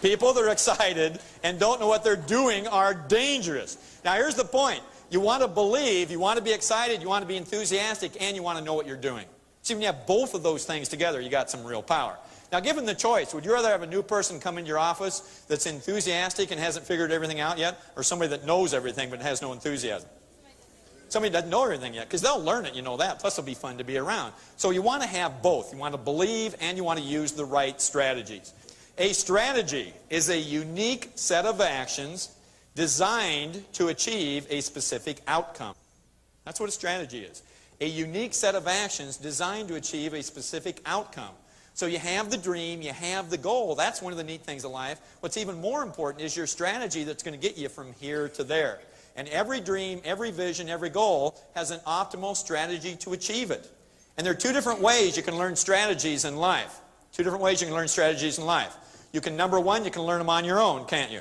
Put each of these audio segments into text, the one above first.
People that are excited and don't know what they're doing are dangerous. Now here's the point. You want to believe, you want to be excited, you want to be enthusiastic, and you want to know what you're doing. See, when you have both of those things together, you got some real power. Now given the choice, would you rather have a new person come into your office that's enthusiastic and hasn't figured everything out yet, or somebody that knows everything but has no enthusiasm? Somebody doesn't know everything yet, because they'll learn it, you know that. Plus it'll be fun to be around. So you want to have both. You want to believe and you want to use the right strategies. A strategy is a unique set of actions designed to achieve a specific outcome. That's what a strategy is. A unique set of actions designed to achieve a specific outcome. So you have the dream, you have the goal. That's one of the neat things of life. What's even more important is your strategy that's going to get you from here to there. And every dream, every vision, every goal has an optimal strategy to achieve it. And there are two different ways you can learn strategies in life. Two different ways you can learn strategies in life. You can, number one, you can learn them on your own, can't you?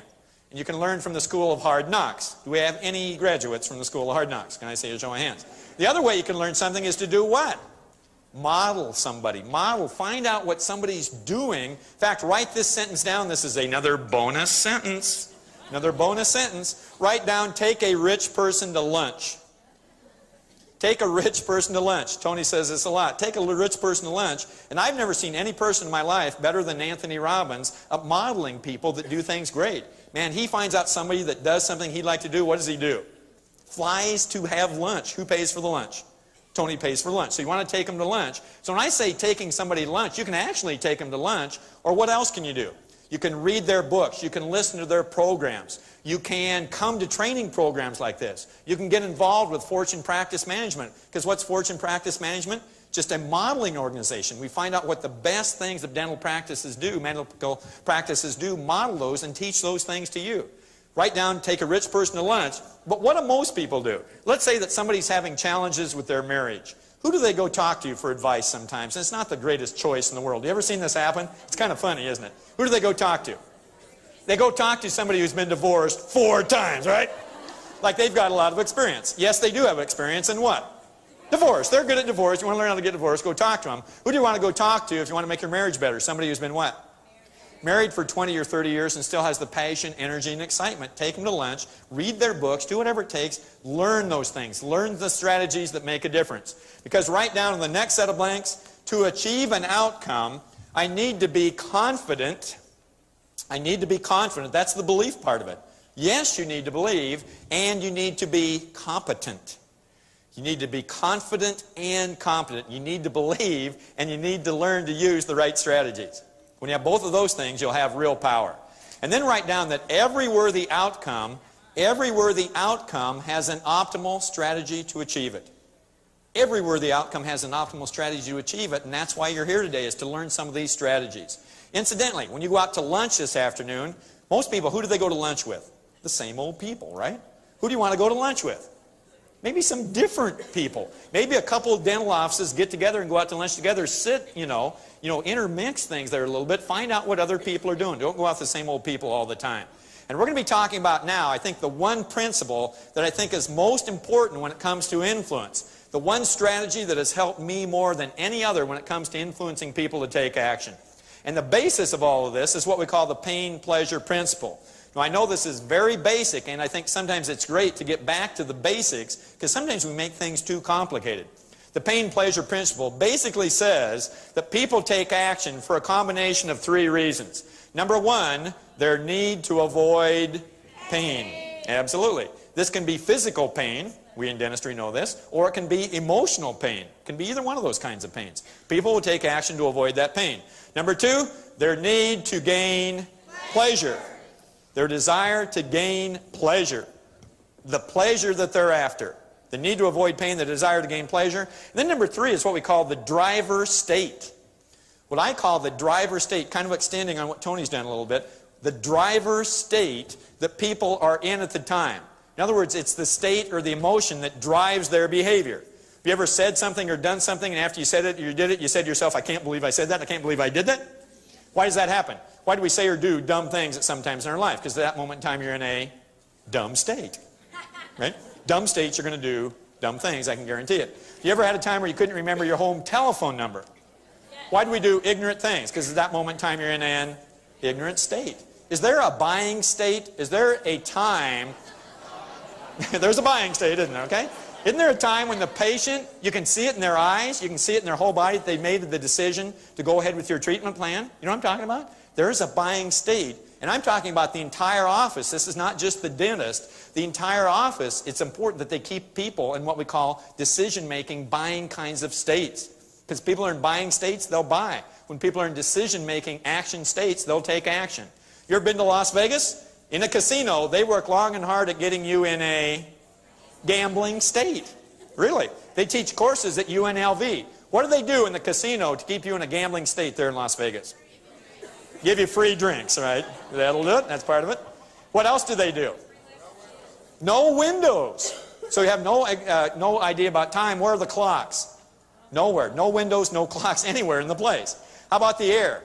And you can learn from the School of Hard Knocks. Do we have any graduates from the School of Hard Knocks? Can I see a show of hands? The other way you can learn something is to do what? Model somebody. Model. Find out what somebody's doing. In fact, write this sentence down. This is another bonus sentence. Another bonus sentence. Write down, take a rich person to lunch. Take a rich person to lunch. Tony says this a lot. Take a rich person to lunch. And I've never seen any person in my life better than Anthony Robbins at modeling people that do things great. Man, he finds out somebody that does something he'd like to do. What does he do? Flies to have lunch. Who pays for the lunch? Tony pays for lunch. So you want to take them to lunch. So when I say taking somebody to lunch, you can actually take them to lunch. Or what else can you do? You can read their books. You can listen to their programs. You can come to training programs like this. You can get involved with Fortune Practice Management. Because what's Fortune Practice Management? Just a modeling organization. We find out what the best things that dental practices do, medical practices do, model those and teach those things to you. Write down, take a rich person to lunch. But what do most people do? Let's say that somebody's having challenges with their marriage. Who do they go talk to for advice sometimes? And it's not the greatest choice in the world. You ever seen this happen? It's kind of funny, isn't it? Who do they go talk to? They go talk to somebody who's been divorced 4 times, right? Like they've got a lot of experience. Yes, they do have experience in what? Divorce. They're good at divorce. You want to learn how to get divorced, go talk to them. Who do you want to go talk to if you want to make your marriage better? Somebody who's been what? Married for 20 or 30 years and still has the passion, energy, and excitement. Take them to lunch, read their books, do whatever it takes, learn those things. Learn the strategies that make a difference. Because right down in the next set of blanks, to achieve an outcome, I need to be confident. I need to be confident. That's the belief part of it. Yes, you need to believe, and you need to be competent. You need to be confident and competent. You need to believe, and you need to learn to use the right strategies. When you have both of those things, you'll have real power. And then write down that every worthy outcome has an optimal strategy to achieve it. Every worthy outcome has an optimal strategy to achieve it, and that's why you're here today, is to learn some of these strategies. Incidentally, when you go out to lunch this afternoon, most people, who do they go to lunch with? The same old people, right? Who do you want to go to lunch with? Maybe some different people. Maybe a couple of dental offices get together and go out to lunch together, sit, intermix things there a little bit, find out what other people are doing. Don't go out with the same old people all the time. And we're going to be talking about now, I think, the one principle that I think is most important when it comes to influence. The one strategy that has helped me more than any other when it comes to influencing people to take action. And the basis of all of this is what we call the pain-pleasure principle. Now, I know this is very basic, and I think sometimes it's great to get back to the basics, because sometimes we make things too complicated. The pain-pleasure principle basically says that people take action for a combination of 3 reasons. Number 1, their need to avoid pain. Absolutely. This can be physical pain. We in dentistry know this. Or it can be emotional pain. It can be either one of those kinds of pains. People will take action to avoid that pain. Number 2, their need to gain pleasure. Their desire to gain pleasure. The pleasure that they're after. The need to avoid pain, the desire to gain pleasure. And then number 3 is what we call the driver state. What I call the driver state, kind of extending on what Tony's done a little bit, the driver state that people are in at the time. In other words, it's the state or the emotion that drives their behavior. Have you ever said something or done something, and after you said it or you did it, you said to yourself, I can't believe I said that, I can't believe I did that? Why does that happen? Why do we say or do dumb things at sometimes in our life? Because at that moment in time you're in a dumb state. Right? Dumb states are going to do dumb things, I can guarantee it. You ever had a time where you couldn't remember your home telephone number? Why do we do ignorant things? Because at that moment in time you're in an ignorant state. Is there a buying state? Is there a time? There's a buying state, isn't there, okay? Isn't there a time when the patient, you can see it in their eyes, you can see it in their whole body, that they made the decision to go ahead with your treatment plan? You know what I'm talking about? There is a buying state. And I'm talking about the entire office. This is not just the dentist. The entire office, it's important that they keep people in what we call decision-making, buying kinds of states. Because people are in buying states, they'll buy. When people are in decision-making, action states, they'll take action. You ever been to Las Vegas? In a casino, they work long and hard at getting you in a gambling state. Really. They teach courses at UNLV. What do they do in the casino to keep you in a gambling state there in Las Vegas? Give you free drinks, right? That'll do it. That's part of it. What else do they do? No windows. So you have no idea about time. Where are the clocks? Nowhere. No windows, no clocks anywhere in the place. How about the air?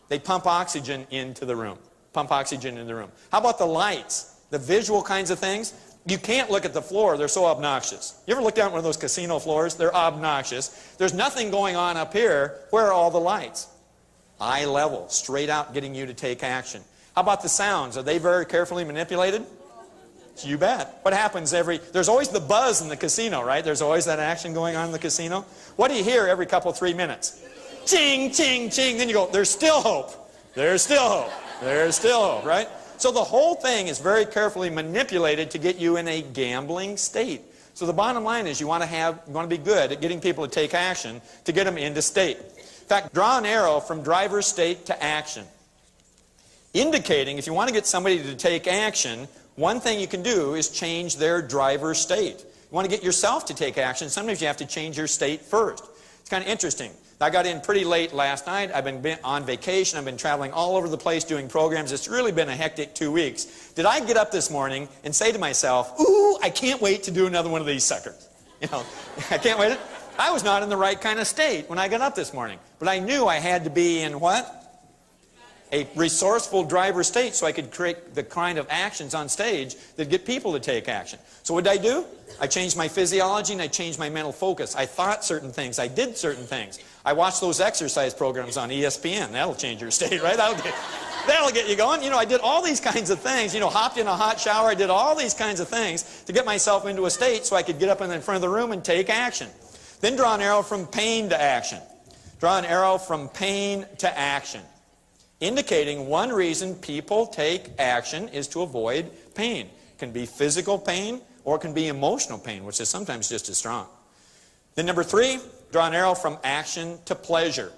They pump oxygen into the room. Pump oxygen into the room. How about the lights? The visual kinds of things? You can't look at the floor. They're so obnoxious. You ever look down at one of those casino floors? They're obnoxious. There's nothing going on up here. Where are all the lights? Eye level, straight out, getting you to take action. How about the sounds? Are they very carefully manipulated? You bet. What happens there's always the buzz in the casino, right? There's always that action going on in the casino. What do you hear every couple, 3 minutes? Ching, ching, ching. Then you go, there's still hope. There's still hope. There's still hope, right? So the whole thing is very carefully manipulated to get you in a gambling state. So the bottom line is you want to be good at getting people to take action to get them into state. In fact, draw an arrow from driver's state to action. Indicating if you want to get somebody to take action, one thing you can do is change their driver's state. You want to get yourself to take action, sometimes you have to change your state first. It's kind of interesting. I got in pretty late last night. I've been on vacation. I've been traveling all over the place doing programs. It's really been a hectic 2 weeks. Did I get up this morning and say to myself, ooh, I can't wait to do another one of these suckers? You know, I can't wait. I was not in the right kind of state when I got up this morning. But I knew I had to be in what? A resourceful driver's state so I could create the kind of actions on stage that get people to take action. So what did I do? I changed my physiology and I changed my mental focus. I thought certain things. I did certain things. I watched those exercise programs on ESPN. That'll change your state, right? That'll get you going. You know, I did all these kinds of things. You know, hopped in a hot shower. I did all these kinds of things to get myself into a state so I could get up in front of the room and take action. Then draw an arrow from pain to action. Draw an arrow from pain to action. Indicating one reason people take action is to avoid pain. It can be physical pain or it can be emotional pain, which is sometimes just as strong. Then number 3, draw an arrow from action to pleasure.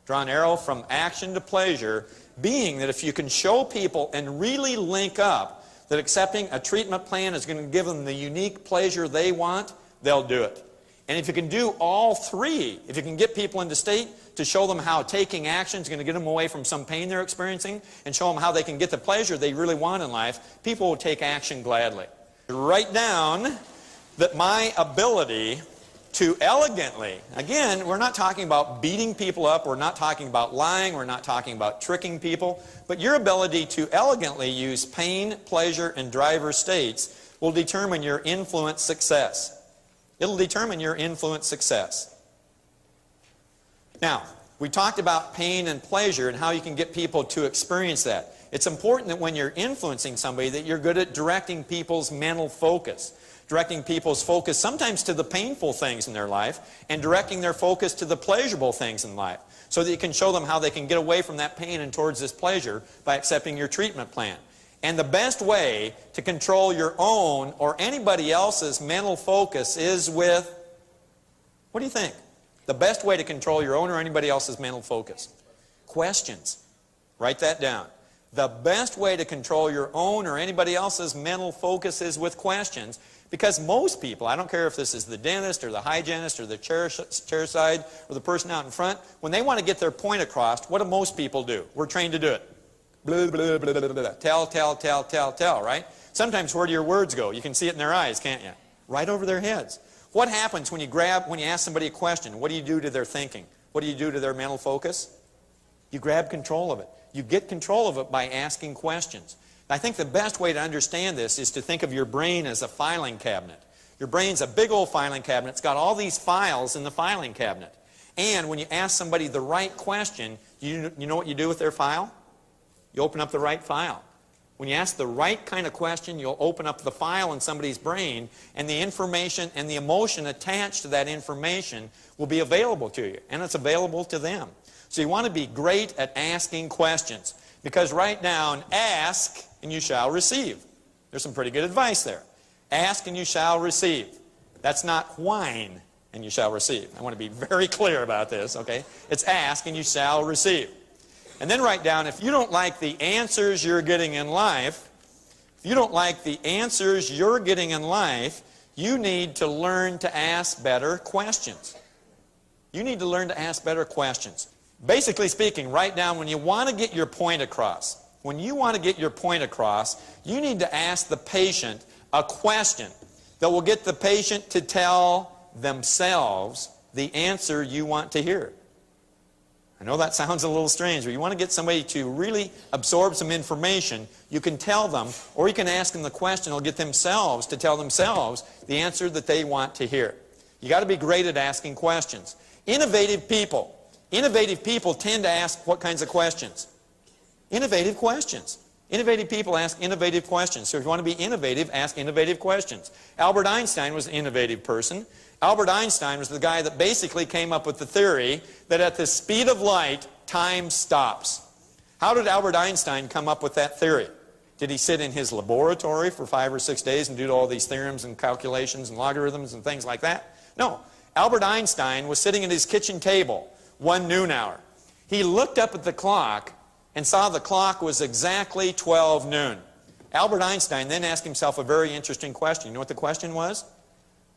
Draw an arrow from action to pleasure, being that if you can show people and really link up that accepting a treatment plan is going to give them the unique pleasure they want, they'll do it. And if you can do all 3, if you can get people into state to show them how taking action is going to get them away from some pain they're experiencing and show them how they can get the pleasure they really want in life, people will take action gladly. Write down that my ability to elegantly, again, we're not talking about beating people up, we're not talking about lying, we're not talking about tricking people, but your ability to elegantly use pain, pleasure, and driver states will determine your influence success. It'll determine your influence success. Now, we talked about pain and pleasure and how you can get people to experience that. It's important that when you're influencing somebody that you're good at directing people's mental focus. Directing people's focus sometimes to the painful things in their life and directing their focus to the pleasurable things in life so that you can show them how they can get away from that pain and towards this pleasure by accepting your treatment plan. And the best way to control your own or anybody else's mental focus is with, what do you think? The best way to control your own or anybody else's mental focus? Questions. Write that down. The best way to control your own or anybody else's mental focus is with questions, because most people, I don't care if this is the dentist or the hygienist or the chair side or the person out in front, when they want to get their point across, what do most people do? We're trained to do it. Blah, blah, blah, blah, blah. Tell, right? Sometimes where do your words go? You can see it in their eyes, can't you? Right over their heads. What happens when you ask somebody a question? What do you do to their thinking? What do you do to their mental focus? You grab control of it. You get control of it by asking questions. I think the best way to understand this is to think of your brain as a filing cabinet. Your brain's a big old filing cabinet. It's got all these files in the filing cabinet. And when you ask somebody the right question, you know what you do with their file? you open up the right file. When you ask the right kind of question, you'll open up the file in somebody's brain, and the information and the emotion attached to that information will be available to you, and it's available to them. So you want to be great at asking questions, because write down, ask and you shall receive. There's some pretty good advice there. Ask and you shall receive. That's not whine and you shall receive. I want to be very clear about this, okay? It's ask and you shall receive. And then write down, if you don't like the answers you're getting in life, you need to learn to ask better questions. You need to learn to ask better questions. Basically speaking, write down, when you want to get your point across, you need to ask the patient a question that will get the patient to tell themselves the answer you want to hear. I know that sounds a little strange, but you want to get somebody to really absorb some information, you can tell them, or you can ask them the question, they'll get themselves to tell themselves the answer that they want to hear. You got to be great at asking questions. Innovative people tend to ask what kinds of questions? Innovative questions. Innovative people ask innovative questions. So if you want to be innovative, ask innovative questions. Albert Einstein was an innovative person. Albert Einstein was the guy that basically came up with the theory that at the speed of light, time stops. How did Albert Einstein come up with that theory? Did he sit in his laboratory for 5 or 6 days and do all these theorems and calculations and logarithms and things like that? No. Albert Einstein was sitting at his kitchen table one noon hour. He looked up at the clock and saw the clock was exactly 12 noon. Albert Einstein then asked himself a very interesting question. You know what the question was?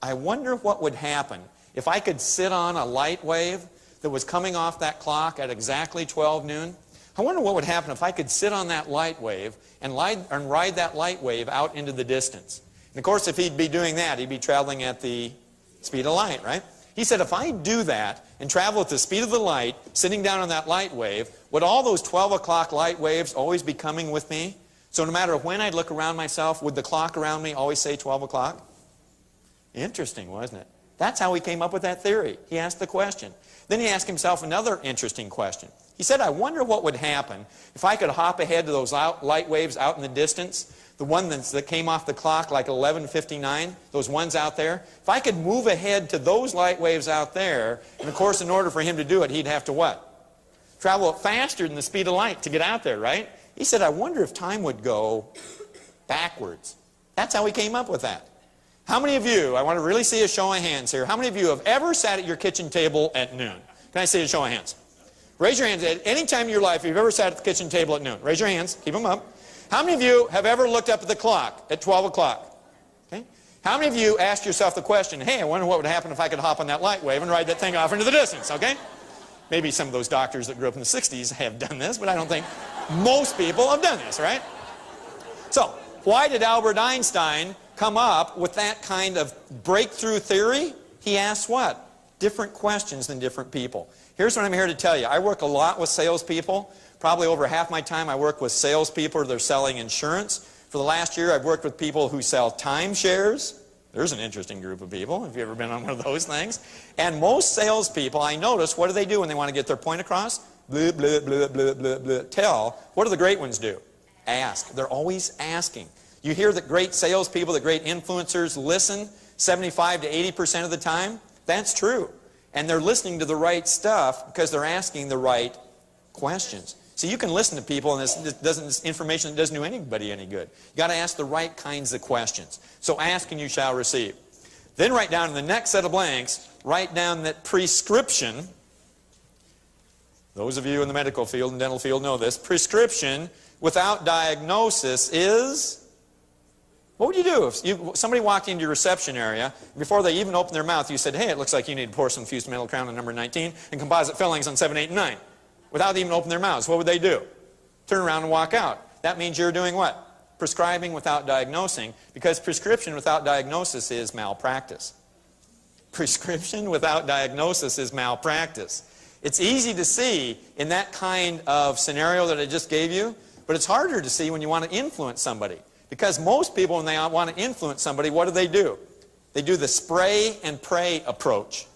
I wonder what would happen if I could sit on a light wave that was coming off that clock at exactly 12 noon. I wonder what would happen if I could sit on that light wave and ride that light wave out into the distance. And of course, if he'd be doing that, he'd be traveling at the speed of light, right? He said, if I do that and travel at the speed of the light, sitting down on that light wave, would all those 12 o'clock light waves always be coming with me? So no matter when I'd look around myself, would the clock around me always say 12 o'clock? Interesting, wasn't it? That's how he came up with that theory. He asked the question. Then he asked himself another interesting question. He said, I wonder what would happen if I could hop ahead to those light waves out in the distance, the one that came off the clock like 11:59, those ones out there. If I could move ahead to those light waves out there, and of course in order for him to do it, he'd have to what? Travel faster than the speed of light to get out there, right? He said, I wonder if time would go backwards. That's how he came up with that. How many of you, I want to really see a show of hands here, how many of you have ever sat at your kitchen table at noon? Can I see a show of hands? Raise your hands at any time in your life if you've ever sat at the kitchen table at noon. Raise your hands. Keep them up. How many of you have ever looked up at the clock at 12 o'clock? Okay. How many of you asked yourself the question, hey, I wonder what would happen if I could hop on that light wave and ride that thing off into the distance, okay? Maybe some of those doctors that grew up in the 60s have done this, but I don't think most people have done this, right? So, why did Albert Einstein come up with that kind of breakthrough theory? He asked what? Different questions than different people. Here's what I'm here to tell you. I work a lot with salespeople. Probably over half my time I work with salespeople that are selling insurance. For the last year I've worked with people who sell timeshares. There's an interesting group of people. Have you ever been on one of those things? And most salespeople, I notice, what do they do when they want to get their point across? Blah, blah, blah, blah, blah, blah. Tell. What do the great ones do? Ask. They're always asking. You hear that great salespeople, that great influencers listen 75 to 80% of the time? That's true. And they're listening to the right stuff because they're asking the right questions. See, you can listen to people and this information doesn't do anybody any good. You've got to ask the right kinds of questions. So ask and you shall receive. Then write down in the next set of blanks, write down that prescription. Those of you in the medical field and dental field know this. Prescription without diagnosis is... What would you do if somebody walked into your reception area, before they even opened their mouth, you said, hey, it looks like you need porcelain fused metal crown on number 19 and composite fillings on 7, 8, and 9. Without even opening their mouths, what would they do? Turn around and walk out. That means you're doing what? Prescribing without diagnosing, because prescription without diagnosis is malpractice. Prescription without diagnosis is malpractice. It's easy to see in that kind of scenario that I just gave you, but it's harder to see when you want to influence somebody. Because most people, when they want to influence somebody, what do? They do the spray and pray approach.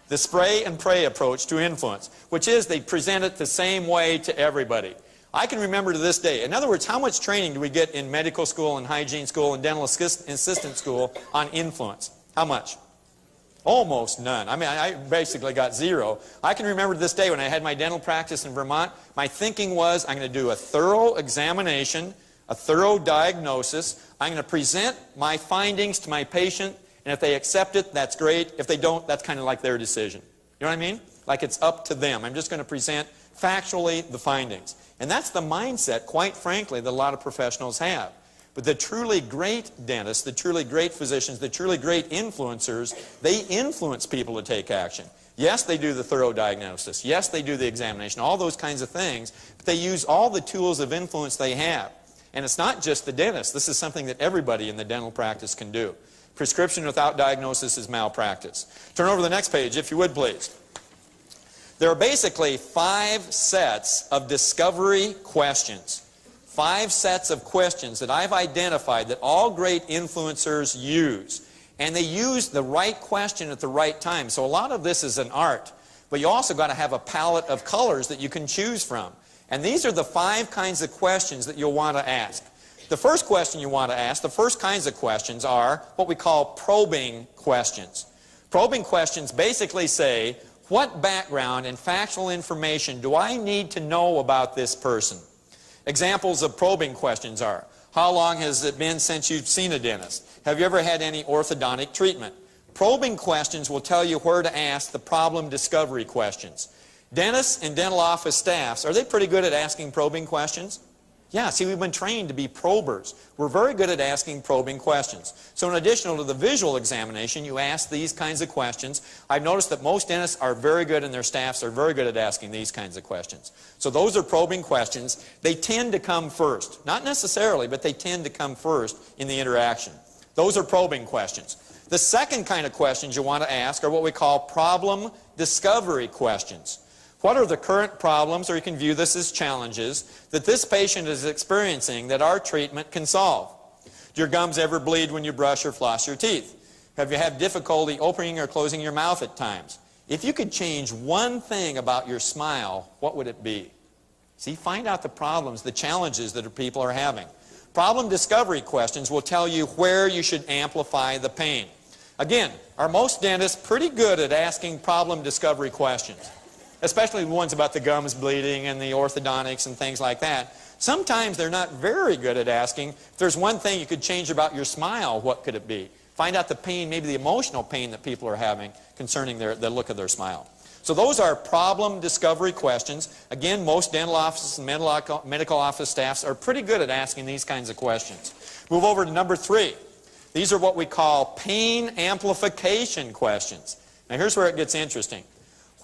The spray and pray approach to influence, which is they present it the same way to everybody. I can remember to this day. In other words, how much training do we get in medical school and hygiene school and dental assistant school on influence? How much? Almost none. I mean, I basically got zero. I can remember to this day when I had my dental practice in Vermont, my thinking was I'm going to do a thorough examination, a thorough diagnosis. I'm going to present my findings to my patient, and if they accept it, that's great. If they don't, that's kind of like their decision. You know what I mean? Like it's up to them. I'm just going to present factually the findings. And that's the mindset, quite frankly, that a lot of professionals have. But the truly great dentists, the truly great physicians, the truly great influencers, they influence people to take action. Yes, they do the thorough diagnosis. Yes, they do the examination, all those kinds of things. But they use all the tools of influence they have. And it's not just the dentist. This is something that everybody in the dental practice can do. Prescription without diagnosis is malpractice. Turn over to the next page, if you would, please. There are basically 5 sets of discovery questions. 5 sets of questions that I've identified that all great influencers use. And they use the right question at the right time. So a lot of this is an art. But you also got to have a palette of colors that you can choose from. And these are the 5 kinds of questions that you'll want to ask. The first question you want to ask, the first kinds of questions are what we call probing questions. Probing questions basically say, what background and factual information do I need to know about this person? Examples of probing questions are, how long has it been since you've seen a dentist? Have you ever had any orthodontic treatment? Probing questions will tell you where to ask the problem discovery questions. Dentists and dental office staffs, are they pretty good at asking probing questions? Yeah, see, we've been trained to be probers. We're very good at asking probing questions. So in addition to the visual examination, you ask these kinds of questions. I've noticed that most dentists are very good and their staffs are very good at asking these kinds of questions. So those are probing questions. They tend to come first. Not necessarily, but they tend to come first in the interaction. Those are probing questions. The second kind of questions you want to ask are what we call problem discovery questions. What are the current problems, or you can view this as challenges, that this patient is experiencing that our treatment can solve? Do your gums ever bleed when you brush or floss your teeth? Have you had difficulty opening or closing your mouth at times? If you could change one thing about your smile, what would it be? See, find out the problems, the challenges that people are having. Problem discovery questions will tell you where you should amplify the pain. Again, are most dentists pretty good at asking problem discovery questions? Especially the ones about the gums bleeding and the orthodontics and things like that. Sometimes they're not very good at asking, if there's one thing you could change about your smile, what could it be? Find out the pain, maybe the emotional pain that people are having concerning the look of their smile. So those are problem discovery questions. Again, most dental offices and medical office staffs are pretty good at asking these kinds of questions. Move over to number 3. These are what we call pain amplification questions. Now here's where it gets interesting.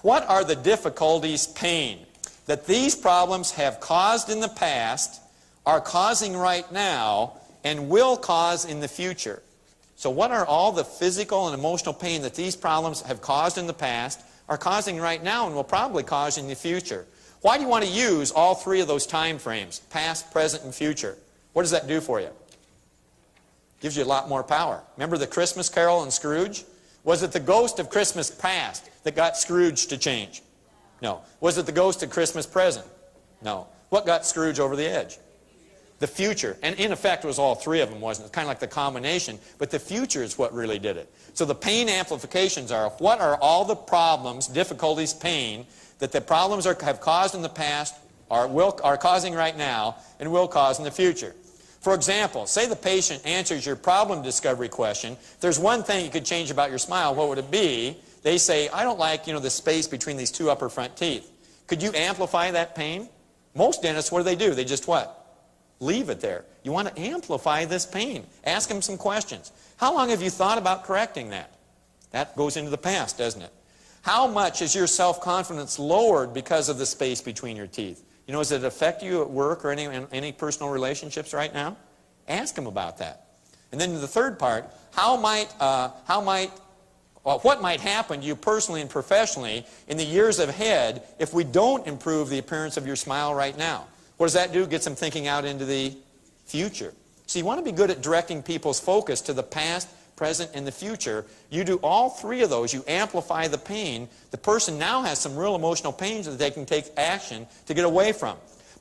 What are the difficulties, pain, that these problems have caused in the past, are causing right now, and will cause in the future? So what are all the physical and emotional pain that these problems have caused in the past, are causing right now, and will probably cause in the future? Why do you want to use all 3 of those time frames, past, present, and future? What does that do for you? Gives you a lot more power. Remember the Christmas Carol and Scrooge? Was it the ghost of Christmas past that got Scrooge to change? No. Was it the ghost of Christmas present? No. What got Scrooge over the edge? The future. And in effect, it was all 3 of them, wasn't it? Kind of like the combination. But the future is what really did it. So the pain amplifications are, what are all the problems, difficulties, pain, that the problems have caused in the past, are causing right now, and will cause in the future? For example, say the patient answers your problem discovery question. If there's one thing you could change about your smile, what would it be? They say, I don't like, the space between these 2 upper front teeth. Could you amplify that pain? Most dentists, what do? They just what? Leave it there. You want to amplify this pain. Ask them some questions. How long have you thought about correcting that? That goes into the past, doesn't it? How much is your self-confidence lowered because of the space between your teeth? Does it affect you at work or any personal relationships right now? Ask them about that. And then the third part, what might happen to you personally and professionally in the years ahead if we don't improve the appearance of your smile right now? What does that do? Gets them thinking out into the future. So you want to be good at directing people's focus to the past, present, and the future. You do all 3 of those. You amplify the pain. The person now has some real emotional pain that they can take action to get away from.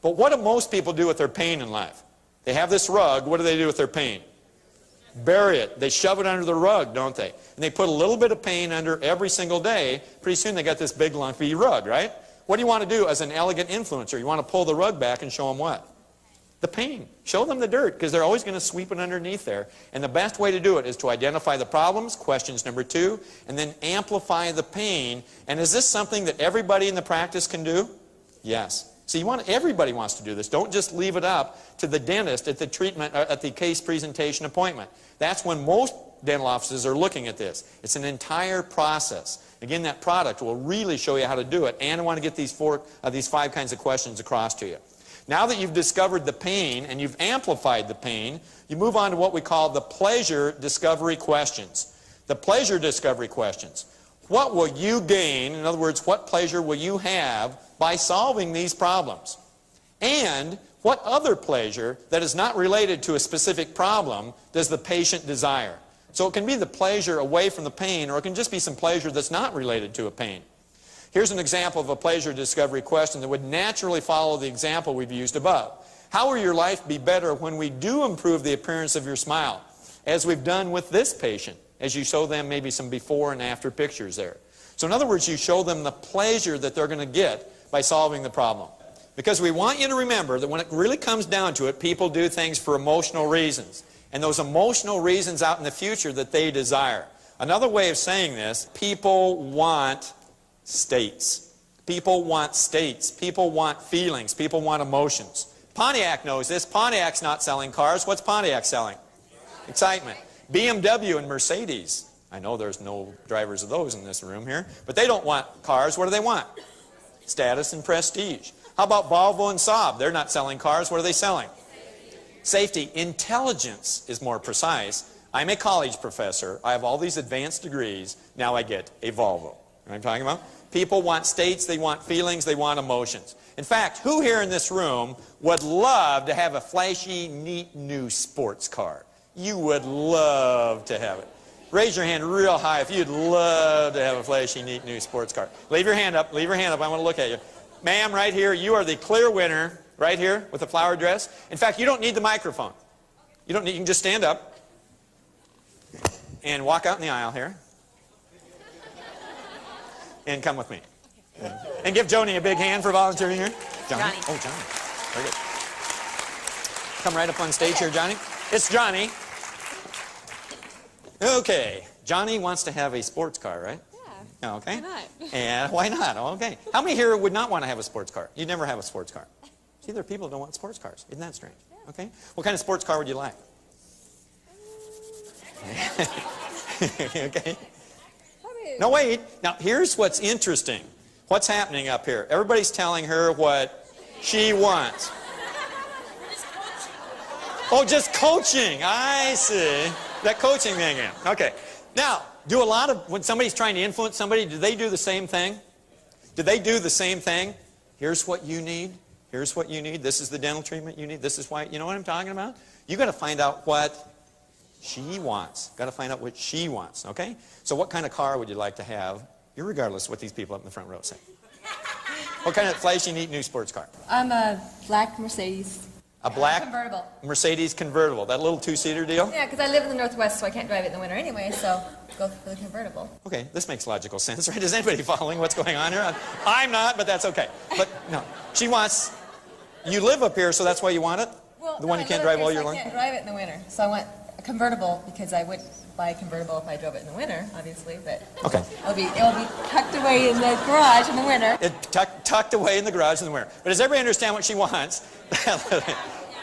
But what do most people do with their pain in life? They have this rug. What do they do with their pain? Bury it. They shove it under the rug, don't they? And they put a little bit of pain under every single day. Pretty soon they got this big lumpy rug, right? What do you want to do as an elegant influencer? You want to pull the rug back and show them what? The pain. Show them the dirt, because they're always going to sweep it underneath there. And the best way to do it is to identify the problems, questions number 2, and then amplify the pain. And is this something that everybody in the practice can do? Yes. So everybody wants to do this. Don't just leave it up to the dentist at the treatment, at the case presentation appointment. That's when most dental offices are looking at this. It's an entire process. Again, that product will really show you how to do it. And I want to get these 5 kinds of questions across to you. Now that you've discovered the pain and you've amplified the pain, you move on to what we call the pleasure discovery questions. The pleasure discovery questions. What will you gain? In other words, what pleasure will you have by solving these problems? And what other pleasure that is not related to a specific problem does the patient desire? So it can be the pleasure away from the pain, or it can just be some pleasure that's not related to a pain. Here's an example of a pleasure discovery question that would naturally follow the example we've used above. How will your life be better when we do improve the appearance of your smile? As we've done with this patient, as you show them maybe some before and after pictures there. So in other words, you show them the pleasure that they're going to get by solving the problem. Because we want you to remember that when it really comes down to it, people do things for emotional reasons. And those emotional reasons out in the future that they desire. Another way of saying this, people want states. People want states. People want feelings. People want emotions. Pontiac knows this. Pontiac's not selling cars. What's Pontiac selling? Excitement. BMW and Mercedes. I know there's no drivers of those in this room here, but they don't want cars. What do they want? Status and prestige. How about Volvo and Saab? They're not selling cars. What are they selling? Safety. Intelligence is more precise. I'm a college professor. I have all these advanced degrees. Now I get a Volvo. You know what I'm talking about? People want states, they want feelings, they want emotions. In fact, who here in this room would love to have a flashy, neat, new sports car? You would love to have it. Raise your hand real high if you'd love to have a flashy, neat, new sports car. Leave your hand up. Leave your hand up. I want to look at you. Ma'am, right here, you are the clear winner, right here, with the flower dress. In fact, you don't need the microphone. You can just stand up and walk out in the aisle here. And come with me. And give Joni a big hand for volunteering here. Johnny? Oh, Johnny. Very good. Come right up on stage here, Johnny. It's Johnny. Okay. Johnny wants to have a sports car, right? Yeah. Okay. Why not? And why not? Okay. How many here would not want to have a sports car? You'd never have a sports car. See, there are people who don't want sports cars. Isn't that strange? Yeah. Okay. What kind of sports car would you like? Okay. No, wait. Now, here's what's interesting. What's happening up here? Everybody's telling her what she wants. Oh, just coaching. I see. That coaching thing in. Okay. Now, when somebody's trying to influence somebody, do they do the same thing? Do they do the same thing? Here's what you need. Here's what you need. This is the dental treatment you need. This is why. You know what I'm talking about? You got to find out what she wants. Got to find out what she wants, okay? So what kind of car would you like to have, irregardless of what these people up in the front row say? What kind of flashy, neat, new sports car? I'm a black Mercedes. A black convertible. Mercedes convertible. That little two-seater deal? Yeah, because I live in the Northwest, so I can't drive it in the winter anyway, so go for the convertible. Okay, this makes logical sense, right? Is anybody following what's going on here? I'm not, but that's okay. But no, she wants, you live up here, so that's why you want it? Well, the one you can't drive all year long? I can't drive it in the winter, so I want a convertible, because I wouldn't buy a convertible if I drove it in the winter, obviously, but okay. It'll be tucked away in the garage in the winter. Tucked away in the garage in the winter. But does everybody understand what she wants?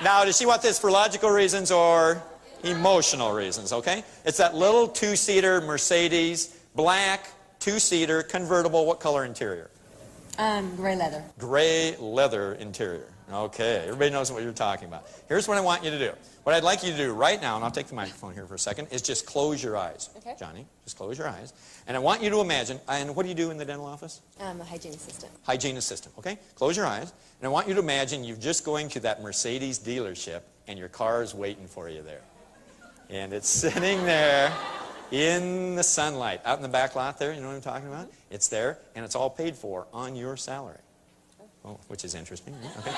Now, does she want this for logical reasons or emotional reasons, okay? It's that little two-seater Mercedes, black, two-seater, convertible. What color interior? Gray leather. Gray leather interior. Okay, everybody knows what you're talking about. Here's what I want you to do. What I'd like you to do right now, and I'll take the microphone here for a second, is just close your eyes. Okay. Johnny, just close your eyes. And I want you to imagine, and what do you do in the dental office? I'm a hygiene assistant. Hygiene assistant, okay? Close your eyes. And I want you to imagine you're just going to that Mercedes dealership, and your car is waiting for you there. And it's sitting there in the sunlight, out in the back lot there, you know what I'm talking about? It's there, and it's all paid for on your salary. Oh, which is interesting. Okay.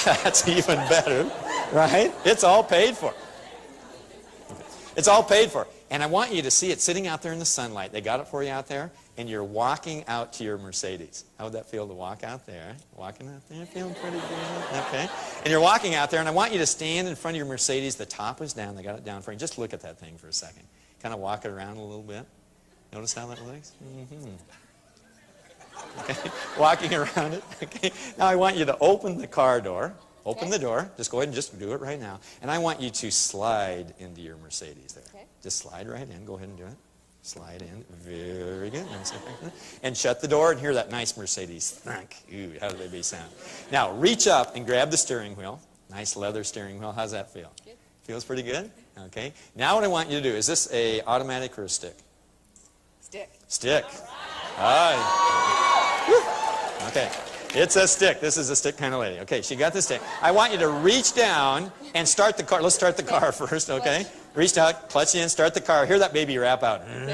That's even better, right? It's all paid for. It's all paid for. And I want you to see it sitting out there in the sunlight. They got it for you out there, and you're walking out to your Mercedes. How would that feel to walk out there? Walking out there, feeling pretty good. Okay. And you're walking out there, and I want you to stand in front of your Mercedes. The top is down. They got it down for you. Just look at that thing for a second. Kind of walk it around a little bit. Notice how that looks? Mm-hmm. Okay. Walking around it. Okay. Now I want you to open the car door. Open the door. Just go ahead and just do it right now. And I want you to slide into your Mercedes there. Okay. Just slide right in. Go ahead and do it. Slide in. Very good. Nice. And shut the door and hear that nice Mercedes thunk. Ooh, how do they be sound? Now reach up and grab the steering wheel. Nice leather steering wheel. How's that feel? Good. Feels pretty good? Okay. Now what I want you to do, is this a automatic or a stick? Stick. Stick. Okay. It's a stick. This is a stick kind of lady. Okay, she got the stick. I want you to reach down and start the car. Let's start the car first, okay? Reach out, clutch in, start the car. Hear that baby rap out. Can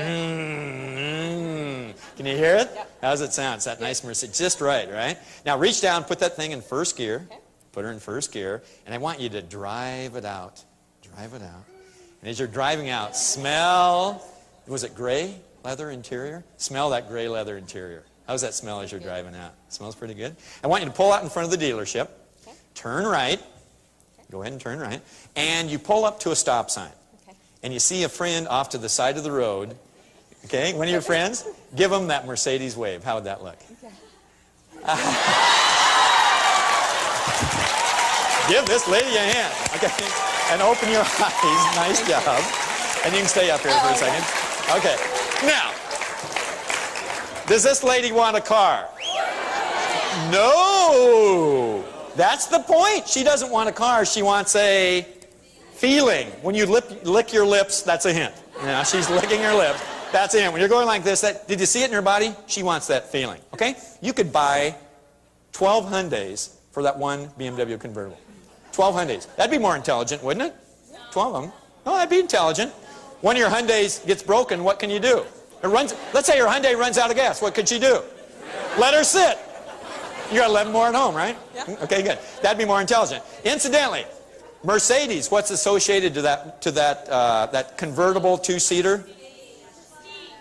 you hear it? Yep. How does it sound? It's that nice Mercedes. Just right, right? Now reach down, put that thing in first gear. Okay. Put her in first gear. And I want you to drive it out. Drive it out. And as you're driving out, smell, was it gray leather interior? Smell that gray leather interior. How's that smell as you're driving out? It smells pretty good. I want you to pull out in front of the dealership. Okay. Turn right. Okay. Go ahead and turn right. And you pull up to a stop sign. Okay. And you see a friend off to the side of the road. Okay, one of your friends. Give them that Mercedes wave. How would that look? Okay. Give this lady a hand. Okay. And open your eyes. Nice job. And you can stay up here for a second. Okay. Now, does this lady want a car? No. That's the point. She doesn't want a car. She wants a feeling. When you lick your lips, that's a hint. You know, she's licking her lips. That's a hint. When you're going like this, did you see it in her body? She wants that feeling. Okay? You could buy 12 Hyundais for that one BMW convertible. 12 Hyundais. That'd be more intelligent, wouldn't it? 12 of them. Oh, that'd be intelligent. One of your Hyundais gets broken, what can you do? Let's say your Hyundai runs out of gas. What could she do? Let her sit. You got 11 more at home, right? Yeah. Okay, good. That'd be more intelligent. Incidentally, Mercedes, what's associated to that convertible two-seater?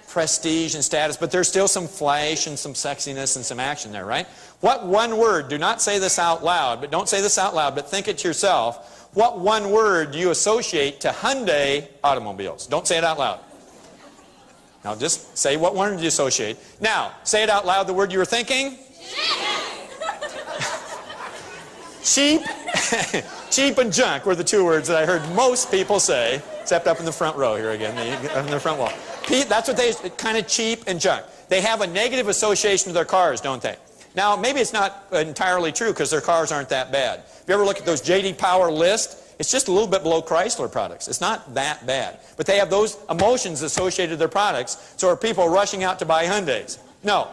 Prestige and status, but there's still some flash and some sexiness and some action there, right? What one word, do not say this out loud, but don't say this out loud, but think it to yourself. What one word do you associate to Hyundai automobiles? Don't say it out loud. Now just say what word do you associate. Now, say it out loud, the word you were thinking. Cheap. Cheap and junk were the two words that I heard most people say, except up in the front row here again, up in the front wall. That's what they, kind of cheap and junk. They have a negative association with their cars, don't they? Now, maybe it's not entirely true because their cars aren't that bad. If you ever look at those J.D. Power list, it's just a little bit below Chrysler products. It's not that bad. But they have those emotions associated with their products, so are people rushing out to buy Hyundais? No.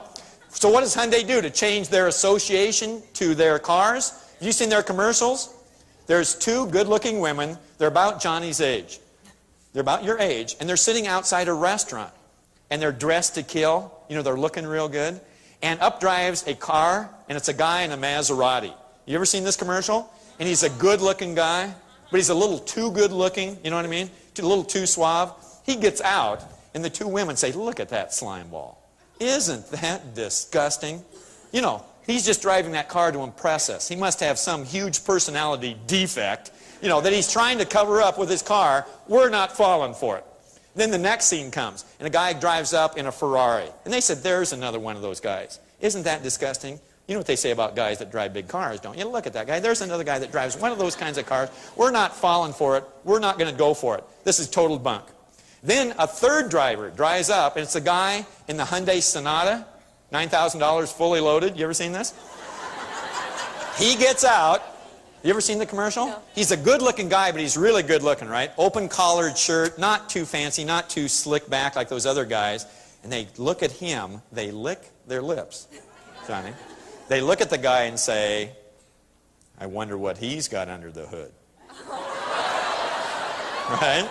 So what does Hyundai do to change their association to their cars? Have you seen their commercials? There's two good-looking women. They're about Johnny's age. They're about your age, and they're sitting outside a restaurant, and they're dressed to kill. You know, they're looking real good. And up drives a car, and it's a guy in a Maserati. You ever seen this commercial? And he's a good-looking guy, but he's a little too good-looking, you know what I mean? A little too suave. He gets out, and the two women say, look at that slime ball. Isn't that disgusting? You know, he's just driving that car to impress us. He must have some huge personality defect, you know, that he's trying to cover up with his car. We're not falling for it. Then the next scene comes, and a guy drives up in a Ferrari. And they said, there's another one of those guys. Isn't that disgusting? You know what they say about guys that drive big cars, don't you? Look at that guy. There's another guy that drives one of those kinds of cars. We're not falling for it. We're not going to go for it. This is total bunk. Then a third driver drives up, and it's a guy in the Hyundai Sonata, $9,000 fully loaded. You ever seen this? He gets out. You ever seen the commercial? No. He's a good-looking guy, but he's really good-looking, right? Open-collared shirt, not too fancy, not too slick back like those other guys. And they look at him. They lick their lips, Johnny. They look at the guy and say, I wonder what he's got under the hood. Right?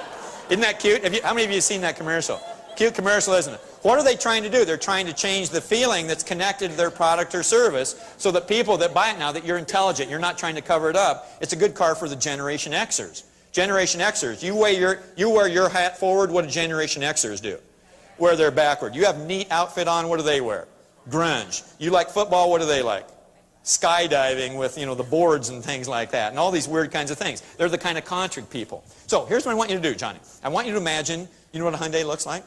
Isn't that cute? How many of you have seen that commercial? Cute commercial, isn't it? What are they trying to do? They're trying to change the feeling that's connected to their product or service so that people that buy it now, that you're intelligent, you're not trying to cover it up. It's a good card for the Generation Xers. Generation Xers, you wear your hat forward, what do Generation Xers do? Wear their backward. You have a neat outfit on, what do they wear? Grunge. You like football, what do they like? Skydiving with, you know, the boards and things like that, and all these weird kinds of things. They're the kind of contrary people. So here's what I want you to do, Johnny. I want you to imagine, you know what a Hyundai looks like?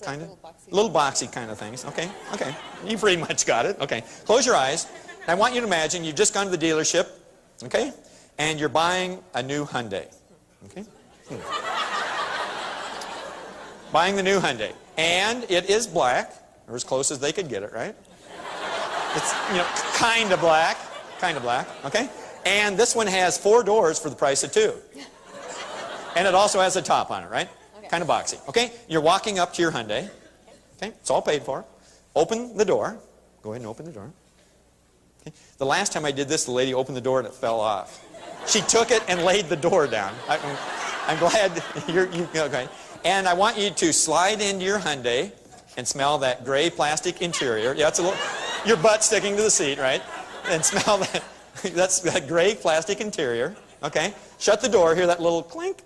Kind of? Little boxy kind of things. Okay, okay. You pretty much got it. Okay. Close your eyes. I want you to imagine you've just gone to the dealership, okay, and you're buying a new Hyundai. Okay? Buying the new Hyundai. And it is black, or as close as they could get it, right? It's, you know, kind of black, okay? And this one has 4 doors for the price of 2. And it also has a top on it, right? Kind of boxy, okay? You're walking up to your Hyundai, okay? It's all paid for. Open the door. Go ahead and open the door. Okay? The last time I did this, the lady opened the door and it fell off. She took it and laid the door down. I'm glad you're okay. And I want you to slide into your Hyundai and smell that gray plastic interior. Yeah, it's a little, your butt sticking to the seat, right? And smell that, that's that gray plastic interior, okay? Shut the door, hear that little clink.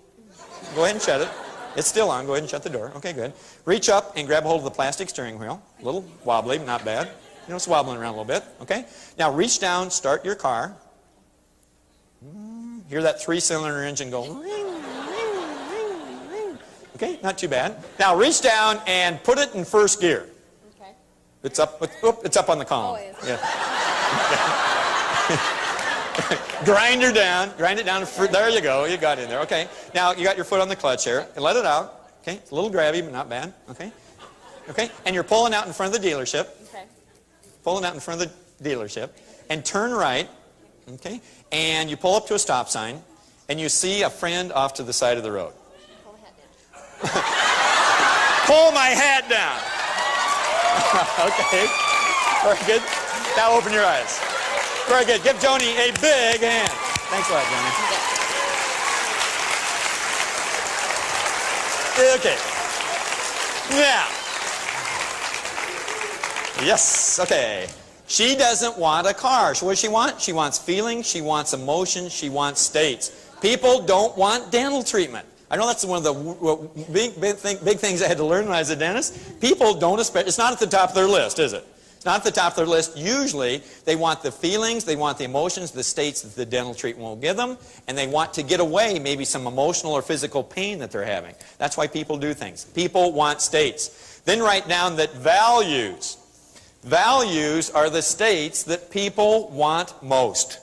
Go ahead and shut it. It's still on. Go ahead and shut the door. Okay, good. Reach up and grab a hold of the plastic steering wheel. A little wobbly, but not bad. You know, it's wobbling around a little bit. Okay? Now reach down, start your car. Hear that 3-cylinder engine go ring, ring, ring, ring. Okay, not too bad. Now reach down and put it in first gear. Okay. It's up on the column. Oh, yeah. Grind it down. There you go. You got in there. Okay. Now you got your foot on the clutch here. And let it out. Okay. It's a little grabby, but not bad. Okay. Okay. And you're pulling out in front of the dealership. Okay. Pulling out in front of the dealership. And turn right. Okay. And you pull up to a stop sign. And you see a friend off to the side of the road. Pull the hat down. Pull my hat down. Okay. Very good. Now open your eyes. Very good. Give Joni a big hand. Thanks a lot, Joni. Okay. Now. Yes. Okay. She doesn't want a car. So what does she want? She wants feelings. She wants emotions. She wants states. People don't want dental treatment. I know that's one of the big things I had to learn when I was a dentist. People don't expect, it's not at the top of their list, is it? Not at the top of their list. Usually, they want the feelings, they want the emotions, the states that the dental treatment will give them, and they want to get away maybe some emotional or physical pain that they're having. That's why people do things. People want states. Then write down that values. Values are the states that people want most.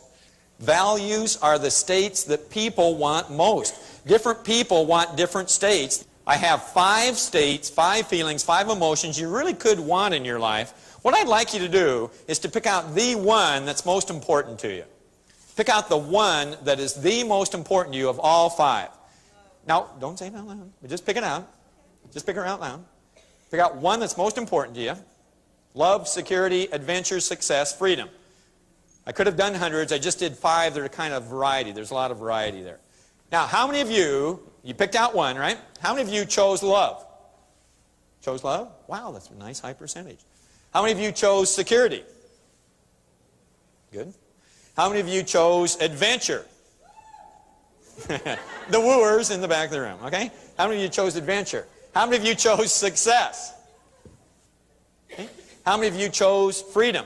Values are the states that people want most. Different people want different states. I have 5 states, 5 feelings, 5 emotions you really could want in your life. What I'd like you to do is to pick out the one that's most important to you. Pick out the one that is the most important to you of all 5. Now, don't say it out loud, but just pick it out. Just pick it out loud. Pick out one that's most important to you. Love, security, adventure, success, freedom. I could have done hundreds. I just did 5 that are kind of variety. There's a lot of variety there. Now, how many of you picked out one, right? How many of you chose love? Chose love? Wow, that's a nice high percentage. How many of you chose security? Good. How many of you chose adventure? The wooers in the back of the room, okay? How many of you chose adventure? How many of you chose success? Okay. How many of you chose freedom?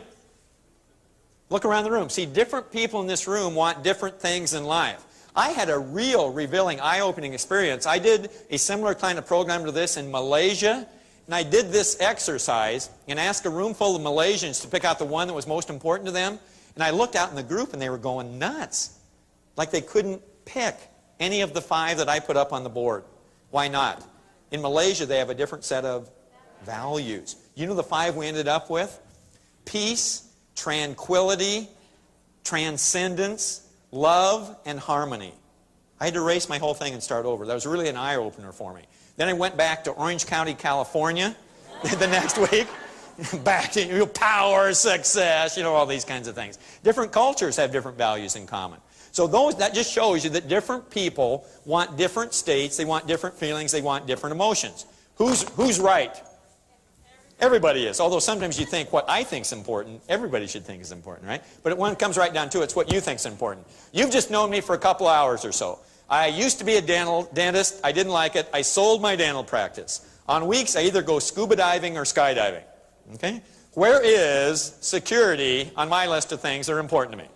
Look around the room. See, different people in this room want different things in life. I had a real revealing, eye-opening experience. I did a similar kind of program to this in Malaysia. And I did this exercise and asked a room full of Malaysians to pick out the one that was most important to them. And I looked out in the group and they were going nuts. Like they couldn't pick any of the 5 that I put up on the board. Why not? In Malaysia, they have a different set of values. You know the 5 we ended up with? Peace, tranquility, transcendence, love, and harmony. I had to erase my whole thing and start over. That was really an eye-opener for me. Then I went back to Orange County, California the next week. Back to power, success, all these kinds of things. Different cultures have different values in common. So that just shows you that different people want different states, they want different feelings, they want different emotions. Who's right? Everybody is. Although sometimes you think what I think is important, everybody should think is important, right? But when it comes right down to it, it's what you think is important. You've just known me for a couple hours or so. I used to be a dentist. I didn't like it. I sold my dental practice. On weeks, I either go scuba diving or skydiving. Okay? Where is security on my list of things that are important to me?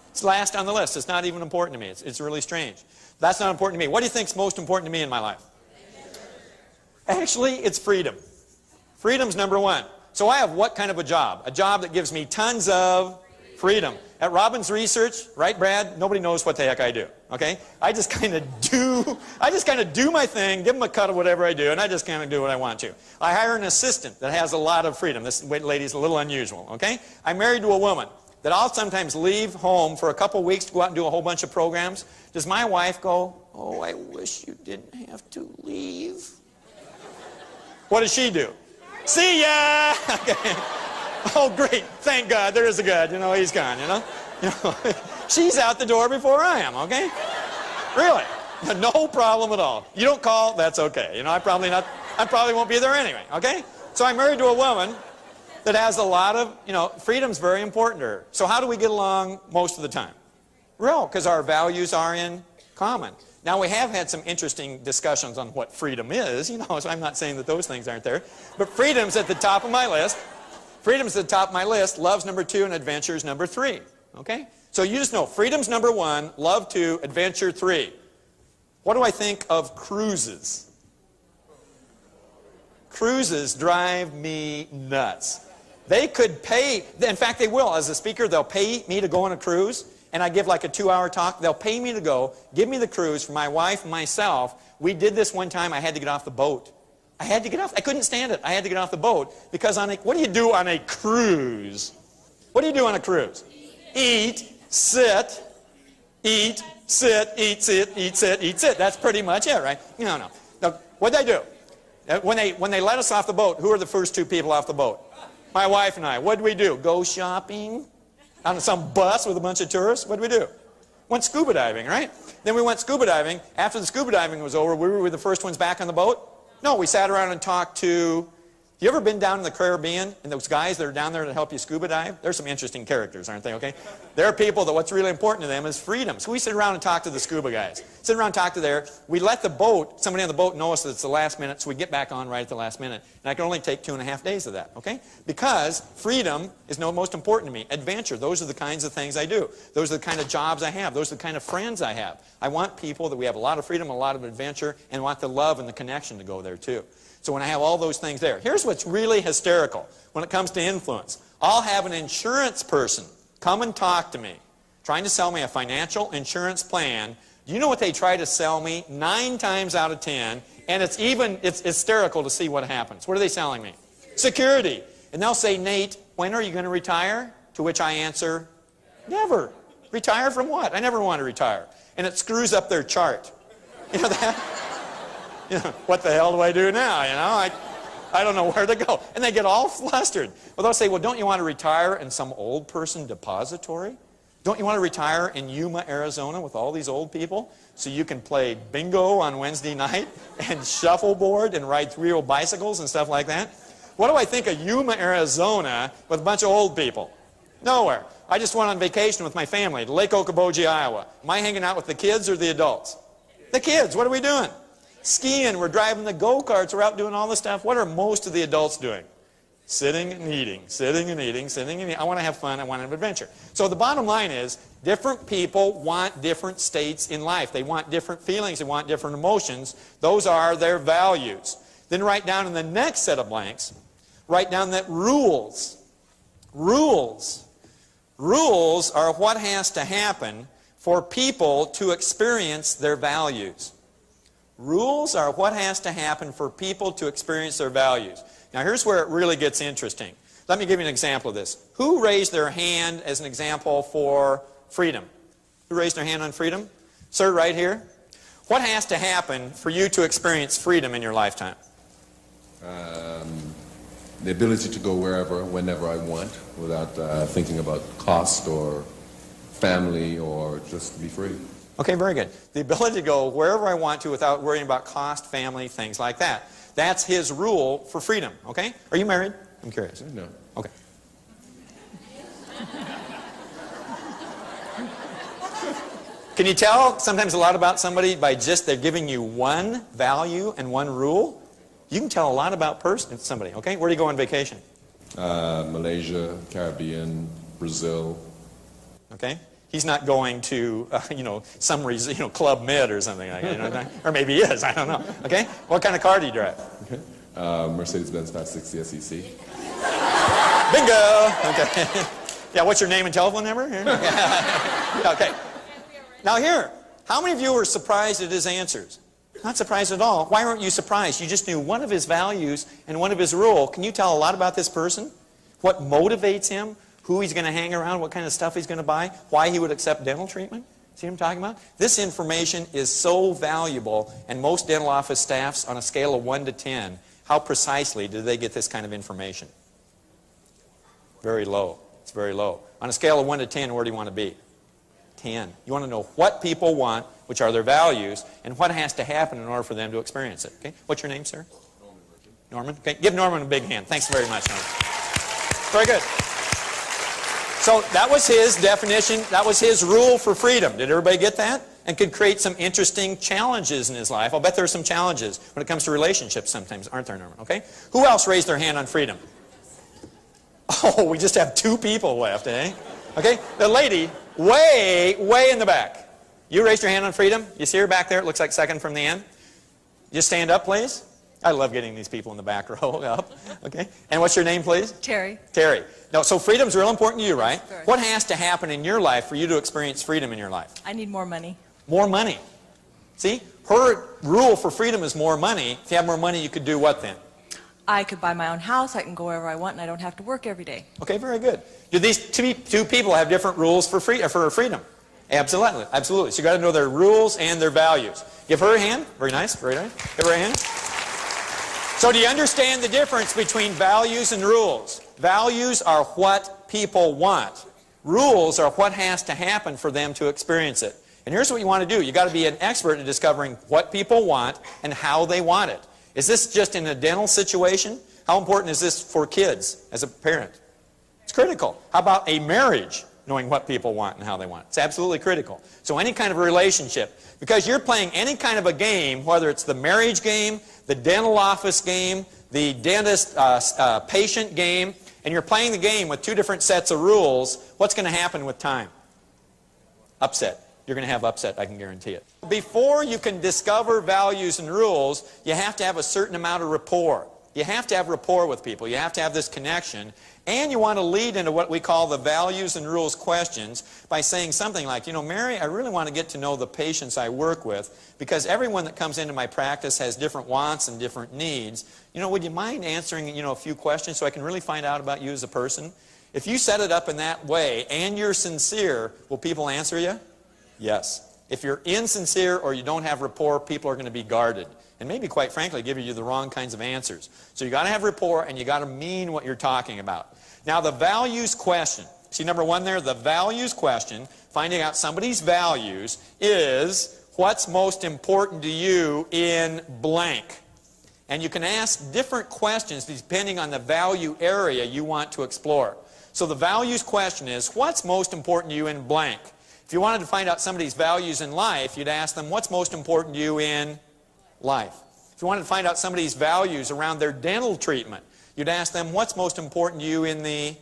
It's last on the list. It's not even important to me. It's really strange. That's not important to me. What do you think is most important to me in my life? Actually, it's freedom. Freedom's number one. So I have what kind of a job? A job that gives me tons of freedom. At Robbins Research, right, Brad? Nobody knows what the heck I do. Okay? I just kind of do my thing, give them a cut of whatever I do, and I just kind of do what I want to. I hire an assistant that has a lot of freedom. This lady's a little unusual. Okay? I'm married to a woman that I'll sometimes leave home for a couple weeks to go out and do a whole bunch of programs. Does my wife go, "Oh, I wish you didn't have to leave"? What does she do? "See ya!" Okay. "Oh, great. Thank God. There is a God. You know, he's gone, you know." She's out the door before I am, okay? Really. No problem at all. You don't call, that's okay. You know, I probably won't be there anyway, okay? So I'm married to a woman that has a lot of, freedom's very important to her. So how do we get along most of the time? Well, because our values are in common. Now, we have had some interesting discussions on what freedom is, so I'm not saying that those things aren't there. But freedom's at the top of my list. Freedom's at the top of my list. Love's number 2 and adventure's number 3. Okay? So you just know, freedom's number 1, love 2, adventure 3. What do I think of cruises? Cruises drive me nuts. They could pay, in fact they will, as a speaker, they'll pay me to go on a cruise, and I give like a 2-hour talk. They'll pay me to go, give me the cruise for my wife and myself. We did this one time, I had to get off the boat. I had to get off, I couldn't stand it. I had to get off the boat, because what do you do on a cruise? What do you do on a cruise? Eat, sit, eat, sit, eat, sit, eat, sit, eat, sit. That's pretty much it, right? No. Now, what'd they do? When they let us off the boat, who are the first 2 people off the boat? My wife and I. What'd we do? Go shopping? On some bus with a bunch of tourists? What'd we do? Went scuba diving, right? Then we went scuba diving. After the scuba diving was over, we were the first ones back on the boat? No, we sat around and talked to... You ever been down in the Caribbean, and those guys that are down there to help you scuba dive? There's some interesting characters, aren't they, okay? There are people that what's really important to them is freedom. So we sit around and talk to the scuba guys. Sit around and talk to we let the boat, somebody on the boat knows that it's the last minute, so we get back on right at the last minute. And I can only take 2.5 days of that, okay? Because freedom is most important to me. Adventure, those are the kinds of things I do. Those are the kind of jobs I have. Those are the kind of friends I have. I want people that we have a lot of freedom, a lot of adventure, and want the love and the connection to go there too. So when I have all those things there, here's what's really hysterical when it comes to influence. I'll have an insurance person come and talk to me, trying to sell me a financial insurance plan. Do you know what they try to sell me? 9 times out of 10, and it's hysterical to see what happens. What are they selling me? Security. And they'll say, "Nate, when are you going to retire?" To which I answer, "Never." Retire from what? I never want to retire. And it screws up their chart. You know that? What the hell do I do now? I don't know where to go. And they get all flustered. Well, they'll say, "Well, don't you want to retire in some old person depository? Don't you want to retire in Yuma, Arizona with all these old people so you can play bingo on Wednesday night and shuffleboard and ride 3-wheel bicycles and stuff like that?" What do I think of Yuma, Arizona with a bunch of old people? Nowhere. I just went on vacation with my family to Lake Okoboji, Iowa. Am I hanging out with the kids or the adults? The kids. What are we doing? Skiing, we're driving the go-karts, we're out doing all this stuff. What are most of the adults doing? Sitting and eating, sitting and eating, sitting and eating. I want to have fun, I want to have adventure. So the bottom line is, different people want different states in life. They want different feelings, they want different emotions. Those are their values. Then write down in the next set of blanks, write down that rules are what has to happen for people to experience their values. Rules are what has to happen for people to experience their values. Now here's where it really gets interesting. Let me give you an example of this. Who raised their hand as an example for freedom? Who raised their hand on freedom? Sir, right here. What has to happen for you to experience freedom in your lifetime? The ability to go wherever, whenever I want, without thinking about cost or family, or just be free. Okay, very good. The ability to go wherever I want to without worrying about cost, family, things like that. That's his rule for freedom, okay? Are you married? I'm curious. No. Okay. Can you tell sometimes a lot about somebody by just they're giving you one value and one rule? You can tell a lot about somebody, okay? Where do you go on vacation? Malaysia, Caribbean, Brazil. Okay? He's not going to, some Club Med or something like that. Or maybe he is, I don't know. Okay? What kind of car do you drive? Okay. Mercedes-Benz 560 SEC. Bingo! Okay. Yeah, what's your name and telephone number? Okay. Now here, how many of you were surprised at his answers? Not surprised at all. Why weren't you surprised? You just knew one of his values and one of his rules. Can you tell a lot about this person? What motivates him? Who he's going to hang around? What kind of stuff he's going to buy? Why he would accept dental treatment? See what I'm talking about? This information is so valuable, and most dental office staffs, on a scale of 1 to 10, how precisely do they get this kind of information? Very low. It's very low. On a scale of 1 to 10, where do you want to be? 10. You want to know what people want, which are their values, and what has to happen in order for them to experience it. Okay? What's your name, sir? Norman. Okay. Give Norman a big hand. Thanks very much, Norman. Very good. So that was his definition. That was his rule for freedom. Did everybody get that? And could create some interesting challenges in his life. I'll bet there are some challenges when it comes to relationships sometimes, aren't there, Norman? Okay? Who else raised their hand on freedom? Oh, we just have 2 people left, eh? Okay? The lady way in the back. You raised your hand on freedom. You see her back there? It looks like second from the end. Just stand up, please. I love getting these people in the back row up. Okay? And what's your name, please? Terry. Terry. No, so freedom's real important to you, right? Sure. What has to happen in your life for you to experience freedom in your life? I need more money. More money. See? Her rule for freedom is more money. If you have more money, you could do what then? I could buy my own house, I can go wherever I want, and I don't have to work every day. Okay, very good. Do these two people have different rules for freedom? Absolutely, absolutely. So you got to know their rules and their values. Give her a hand. Very nice, very nice. Give her a hand. So do you understand the difference between values and rules? Values are what people want. Rules are what has to happen for them to experience it. And here's what you want to do. You got to be an expert in discovering what people want and how they want it. Is this just in a dental situation? How important is this for kids as a parent? It's critical. How about a marriage, knowing what people want and how they want it? It's absolutely critical. So any kind of a relationship, because you're playing any kind of a game, whether it's the marriage game, the dental office game, the dentist patient game, and you're playing the game with 2 different sets of rules, what's going to happen with time? Upset. You're going to have upset, I can guarantee it. Before you can discover values and rules, you have to have a certain amount of rapport. You have to have rapport with people. You have to have this connection. And you want to lead into what we call the values and rules questions by saying something like, Mary, I really want to get to know the patients I work with because everyone that comes into my practice has different wants and different needs. Would you mind answering, a few questions so I can really find out about you as a person? If you set it up in that way and you're sincere, will people answer you? Yes. If you're insincere or you don't have rapport, people are going to be guarded. And maybe, quite frankly, giving you the wrong kinds of answers. So you got to have rapport and you got to mean what you're talking about. Now the values question. See number 1 there? The values question, finding out somebody's values, is what's most important to you in blank. And you can ask different questions depending on the value area you want to explore. So the values question is, what's most important to you in blank? If you wanted to find out somebody's values in life, you'd ask them, what's most important to you in life? If you wanted to find out somebody's values around their dental treatment, you'd ask them, what's most important to you in the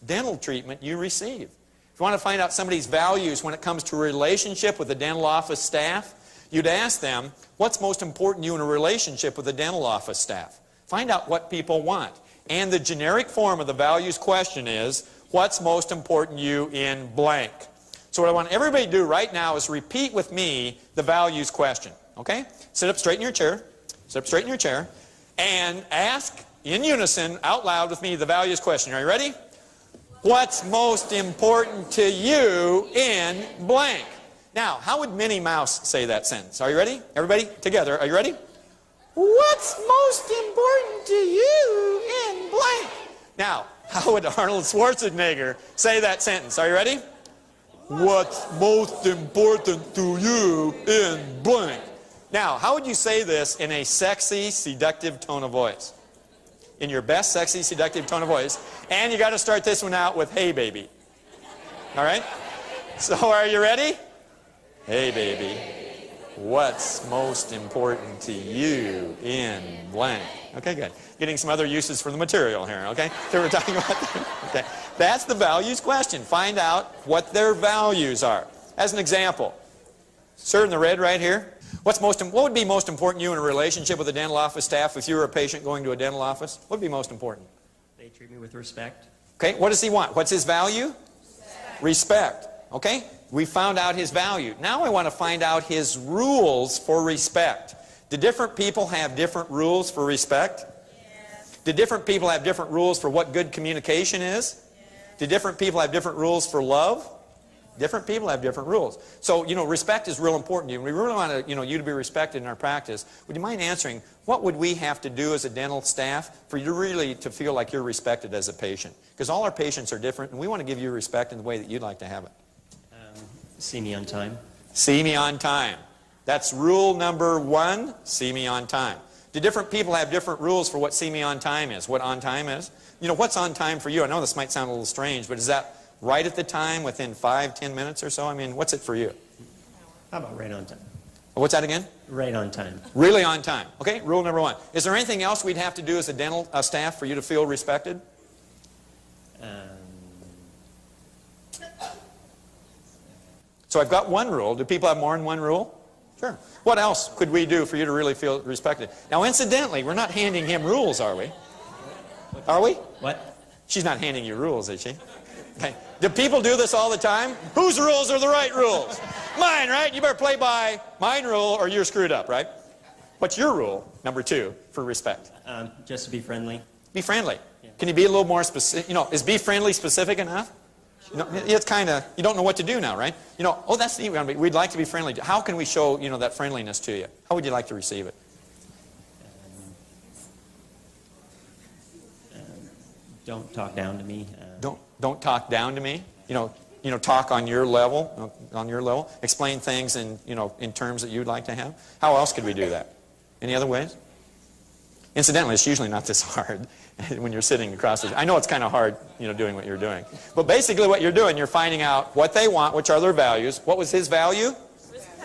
dental treatment you receive? If you want to find out somebody's values when it comes to a relationship with the dental office staff, you'd ask them, what's most important to you in a relationship with the dental office staff? Find out what people want. And the generic form of the values question is, what's most important to you in blank? So what I want everybody to do right now is repeat with me the values question. Okay? Sit up straight in your chair. Sit up straight in your chair. And ask in unison, out loud with me, the values question. Are you ready? What's most important to you in blank? Now, how would Minnie Mouse say that sentence? Are you ready? Everybody together. Are you ready? What's most important to you in blank? Now, how would Arnold Schwarzenegger say that sentence? Are you ready? What's most important to you in blank? Now, how would you say this in a sexy, seductive tone of voice? In your best sexy, seductive tone of voice. And you got to start this one out with, hey, baby. All right? So are you ready? Hey, baby. What's most important to you in blank? Okay, good. Getting some other uses for the material here, okay? So we're talking about that. Okay. That's the values question. Find out what their values are. As an example, sir in the red right here, what would be most important to you in a relationship with a dental office staff if you were a patient going to a dental office? What would be most important? They treat me with respect. Okay, what does he want? What's his value? Respect. Okay, we found out his value. Now I want to find out his rules for respect. Do different people have different rules for respect? Yes. Do different people have different rules for what good communication is? Yes. Do different people have different rules for love? Different people have different rules. So, respect is real important to you. We really want to, you to be respected in our practice. Would you mind answering, what would we have to do as a dental staff for you really to feel like you're respected as a patient? Because all our patients are different, and we want to give you respect in the way that you'd like to have it. See me on time. See me on time. That's rule number 1, see me on time. Do different people have different rules for what see me on time is, what on time is? What's on time for you? I know this might sound a little strange, but is that right at the time, within 5-10 minutes or so? I mean, what's it for you? How about right on time? What's that again? Right on time. Really on time. Okay, rule number 1. Is there anything else we'd have to do as a dental staff for you to feel respected? So I've got one rule. Do people have more than one rule? Sure. What else could we do for you to really feel respected? Now, incidentally, we're not handing him rules, are we? Are we? What? She's not handing you rules, is she? Okay. Do people do this all the time? Whose rules are the right rules? Mine, right? You better play by mine rule or you're screwed up, right? What's your rule, number 2, for respect? Just to be friendly. Be friendly. Yeah. Can you be a little more specific? Is be friendly specific enough? It's kind of, you don't know what to do now, right? Oh, that's neat. We'd like to be friendly. How can we show, that friendliness to you? How would you like to receive it? Don't talk down to me. Don't talk down to me. Talk on your level. Explain things in terms that you'd like to have. How else could we do that? Any other ways? Incidentally, it's usually not this hard when you're sitting across the... I know it's kind of hard, doing what you're doing. But basically what you're doing, you're finding out what they want, which are their values. What was his value?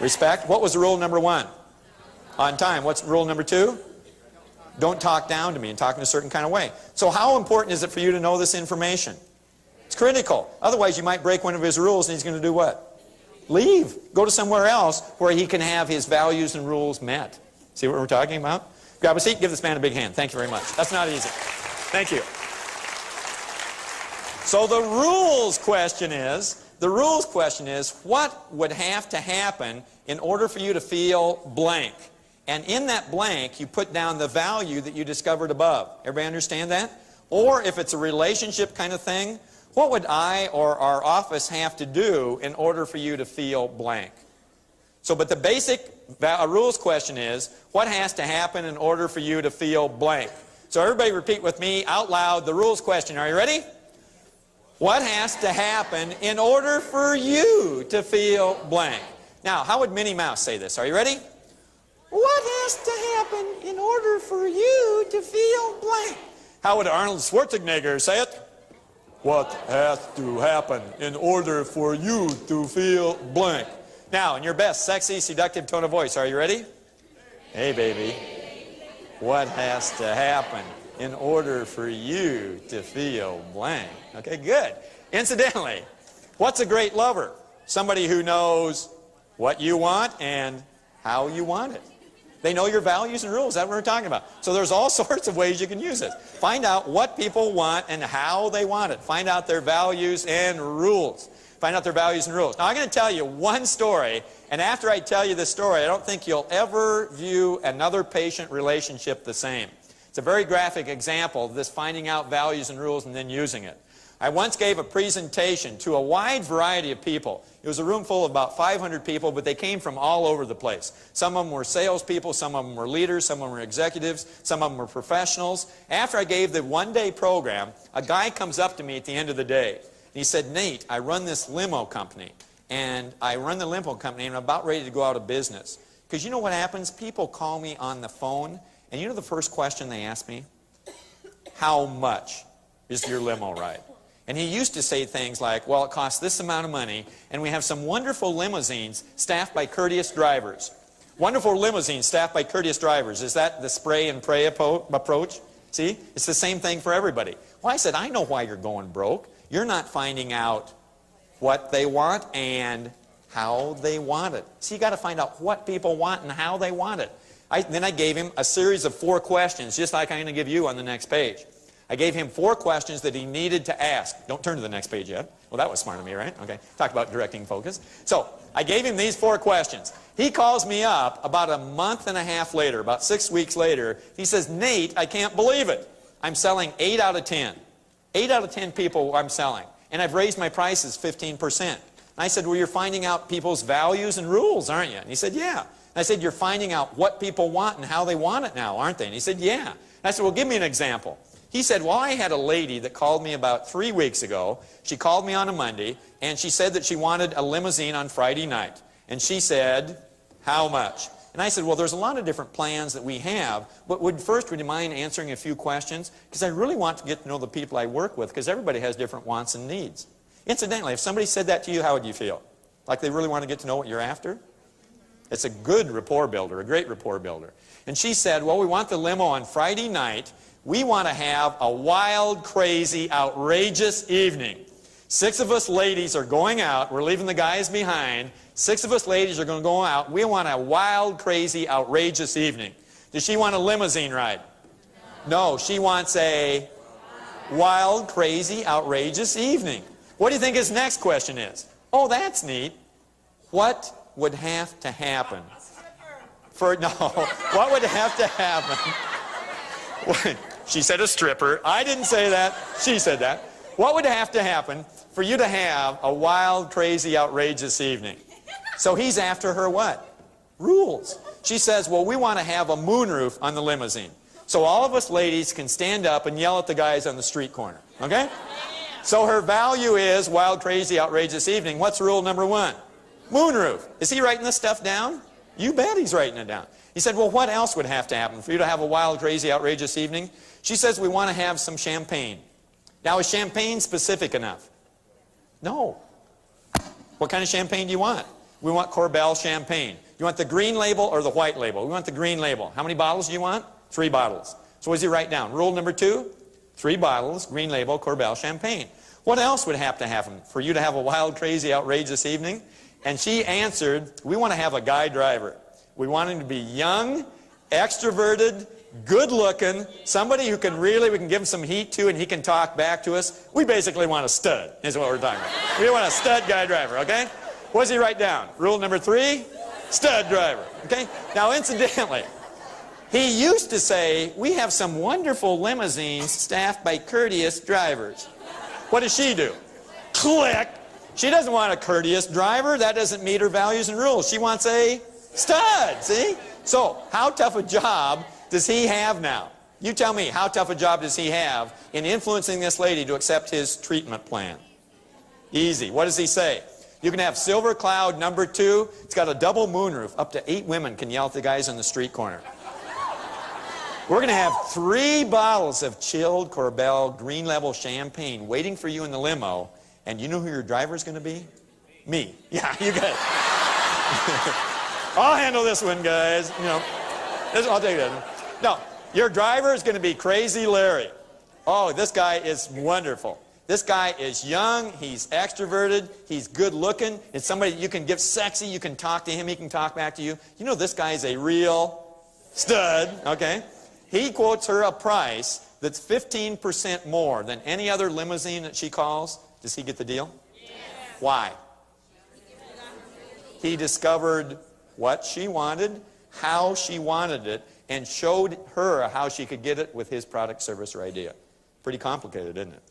Respect. What was rule number 1? On time. What's rule number 2? Don't talk down to me and talk in a certain kind of way. So how important is it for you to know this information? It's critical. Otherwise, you might break one of his rules and he's going to do what? Leave. Go to somewhere else where he can have his values and rules met. See what we're talking about? Grab a seat, give this man a big hand. Thank you very much. That's not easy. Thank you. So the rules question is, what would have to happen in order for you to feel blank? And in that blank, you put down the value that you discovered above. Everybody understand that? Or if it's a relationship kind of thing, what would I or our office have to do in order for you to feel blank? So, but the basic rules question is, what has to happen in order for you to feel blank? So everybody repeat with me out loud the rules question. Are you ready? What has to happen in order for you to feel blank? Now, how would Minnie Mouse say this? Are you ready? What has to happen in order for you to feel blank? How would Arnold Schwarzenegger say it? What has to happen in order for you to feel blank? Now, in your best sexy, seductive tone of voice, are you ready? Hey, baby. What has to happen in order for you to feel blank? Okay, good. Incidentally, what's a great lover? Somebody who knows what you want and how you want it. They know your values and rules. That's what we're talking about. So there's all sorts of ways you can use it. Find out what people want and how they want it. Find out their values and rules. Find out their values and rules. Now, I'm going to tell you one story, and after I tell you this story, I don't think you'll ever view another patient relationship the same. It's a very graphic example of this finding out values and rules and then using it. I once gave a presentation to a wide variety of people. It was a room full of about 500 people, but they came from all over the place. Some of them were salespeople, some of them were leaders, some of them were executives, some of them were professionals. After I gave the one-day program, a guy comes up to me at the end of the day. And he said, Nate, I run this limo company, and I'm about ready to go out of business. Because you know what happens? People call me on the phone, and you know the first question they ask me? How much is your limo ride? And he used to say things like, well, it costs this amount of money, and we have some wonderful limousines staffed by courteous drivers. Wonderful limousines staffed by courteous drivers. Is that the spray and pray approach? See? It's the same thing for everybody. Well, I said, I know why you're going broke. You're not finding out what they want and how they want it. See, you got to find out what people want and how they want it. Then I gave him a series of 4 questions, just like I'm going to give you on the next page. I gave him 4 questions that he needed to ask. Don't turn to the next page yet. Well, that was smart of me, right? Okay. Talk about directing focus. So I gave him these 4 questions. He calls me up about a month and a half later, about 6 weeks later. He says, Nate, I can't believe it. I'm selling 8 out of 10. 8 out of 10 people I'm selling. And I've raised my prices 15%. And I said, well, you're finding out people's values and rules, aren't you? And he said, yeah. And I said, you're finding out what people want and how they want it now, aren't they? And he said, yeah. And I said, well, give me an example. He said, well, I had a lady that called me about 3 weeks ago. She called me on a Monday, and she said that she wanted a limousine on Friday night. And she said, how much? And I said, well, there's a lot of different plans that we have, but would you mind answering a few questions? Because I really want to get to know the people I work with, because everybody has different wants and needs. Incidentally, if somebody said that to you, how would you feel? Like they really want to get to know what you're after? It's a good rapport builder, a great rapport builder. And she said, well, we want the limo on Friday night. We want to have a wild, crazy, outrageous evening. 6 of us ladies are going out. We're leaving the guys behind. 6 of us ladies are going to go out. We want a wild, crazy, outrageous evening. Does she want a limousine ride? No, she wants a wild, crazy, outrageous evening. What do you think his next question is? Oh, that's neat. What would have to happen? What would have to happen? She said a stripper. I didn't say that. She said that. What would have to happen for you to have a wild, crazy, outrageous evening? So he's after her what? Rules. She says, well, we want to have a moonroof on the limousine. So all of us ladies can stand up and yell at the guys on the street corner. Okay? So her value is wild, crazy, outrageous evening. What's rule number 1? Moonroof. Is he writing this stuff down? You bet he's writing it down. He said, well, what else would have to happen for you to have a wild, crazy, outrageous evening? She says, we want to have some champagne. Now, is champagne specific enough? No. What kind of champagne do you want? We want Corbel champagne. You want the green label or the white label? We want the green label. How many bottles do you want? 3 bottles. So what does he write down? Rule number 2, 3 bottles, green label, Corbel champagne. What else would have to happen for you to have a wild, crazy, outrageous evening? And she answered, we want to have a guy driver. We want him to be young, extroverted, good-looking, somebody who can really, we can give him some heat to and he can talk back to us. We basically want a stud, is what we're talking about. We want a stud guy driver, okay? What does he write down? Rule number 3, stud driver, okay? Now, incidentally, he used to say, we have some wonderful limousines staffed by courteous drivers. What does she do? Click! She doesn't want a courteous driver. That doesn't meet her values and rules. She wants a stud, see? So, how tough a job does he have now? You tell me, how tough a job does he have in influencing this lady to accept his treatment plan? Easy. What does he say? You can have Silver Cloud number 2. It's got a double moonroof. Up to 8 women can yell at the guys on the street corner. We're going to have 3 bottles of chilled Corbel green label champagne waiting for you in the limo. And you know who your driver's going to be? Me. Yeah, you got it. I'll handle this one, guys. You know, I'll take that. No, your driver is going to be Crazy Larry. Oh, this guy is wonderful. This guy is young, he's extroverted, he's good looking. It's somebody you can give sexy, you can talk to him, he can talk back to you. You know this guy is a real stud, okay? He quotes her a price that's 15% more than any other limousine that she calls. Does he get the deal? Yes. Why? He discovered what she wanted, how she wanted it, and showed her how she could get it with his product, service, or idea. Pretty complicated, isn't it?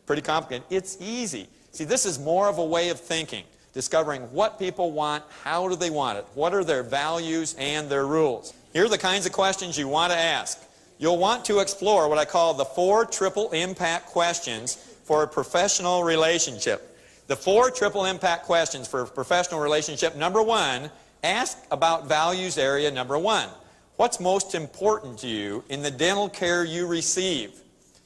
Pretty complicated. It's easy. See, this is more of a way of thinking, discovering what people want, how do they want it, what are their values and their rules. Here are the kinds of questions you want to ask. You'll want to explore what I call the 4 triple impact questions for a professional relationship. The 4 triple impact questions for a professional relationship. Number 1, Ask about values area number 1. What's most important to you in the dental care you receive?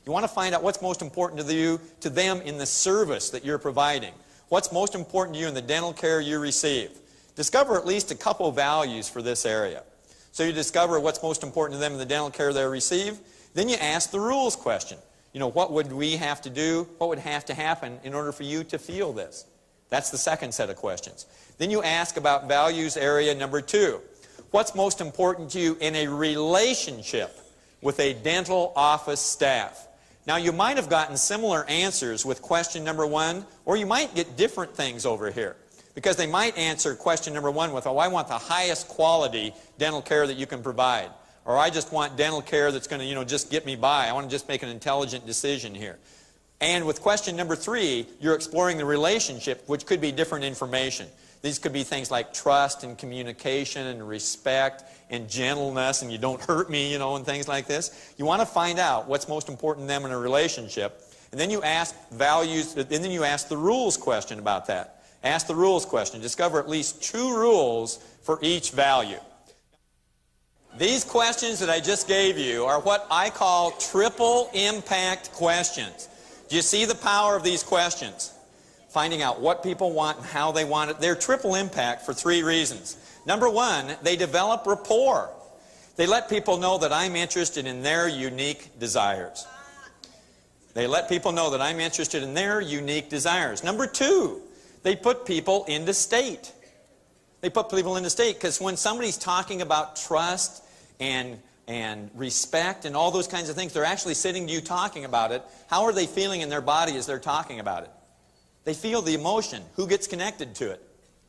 You want to find out what's most important to them in the service that you're providing. What's most important to you in the dental care you receive? Discover at least a couple values for this area. So you discover what's most important to them in the dental care they receive. Then you ask the rules question. You know, what would we have to do? What would have to happen in order for you to feel this? That's the second set of questions. Then you ask about values area number 2. What's most important to you in a relationship with a dental office staff? Now, you might have gotten similar answers with question number 1, or you might get different things over here. Because they might answer question number 1 with, oh, I want the highest quality dental care that you can provide. Or I just want dental care that's going to, just get me by. I want to just make an intelligent decision here. And with question number 3, you're exploring the relationship, which could be different information. These could be things like trust and communication and respect and gentleness and you don't hurt me, and things like this. You want to find out what's most important to them in a relationship. And then you ask values, and then you ask the rules question about that. Ask the rules question. Discover at least 2 rules for each value. These questions that I just gave you are what I call triple impact questions. Do you see the power of these questions? Finding out what people want and how they want it. They're triple impact for 3 reasons. Number 1, they develop rapport. They let people know that I'm interested in their unique desires. They let people know that I'm interested in their unique desires. Number 2, they put people into state. They put people into state because when somebody's talking about trust and respect and all those kinds of things, they're actually sitting to you talking about it. How are they feeling in their body as they're talking about it? They feel the emotion. Who gets connected to it?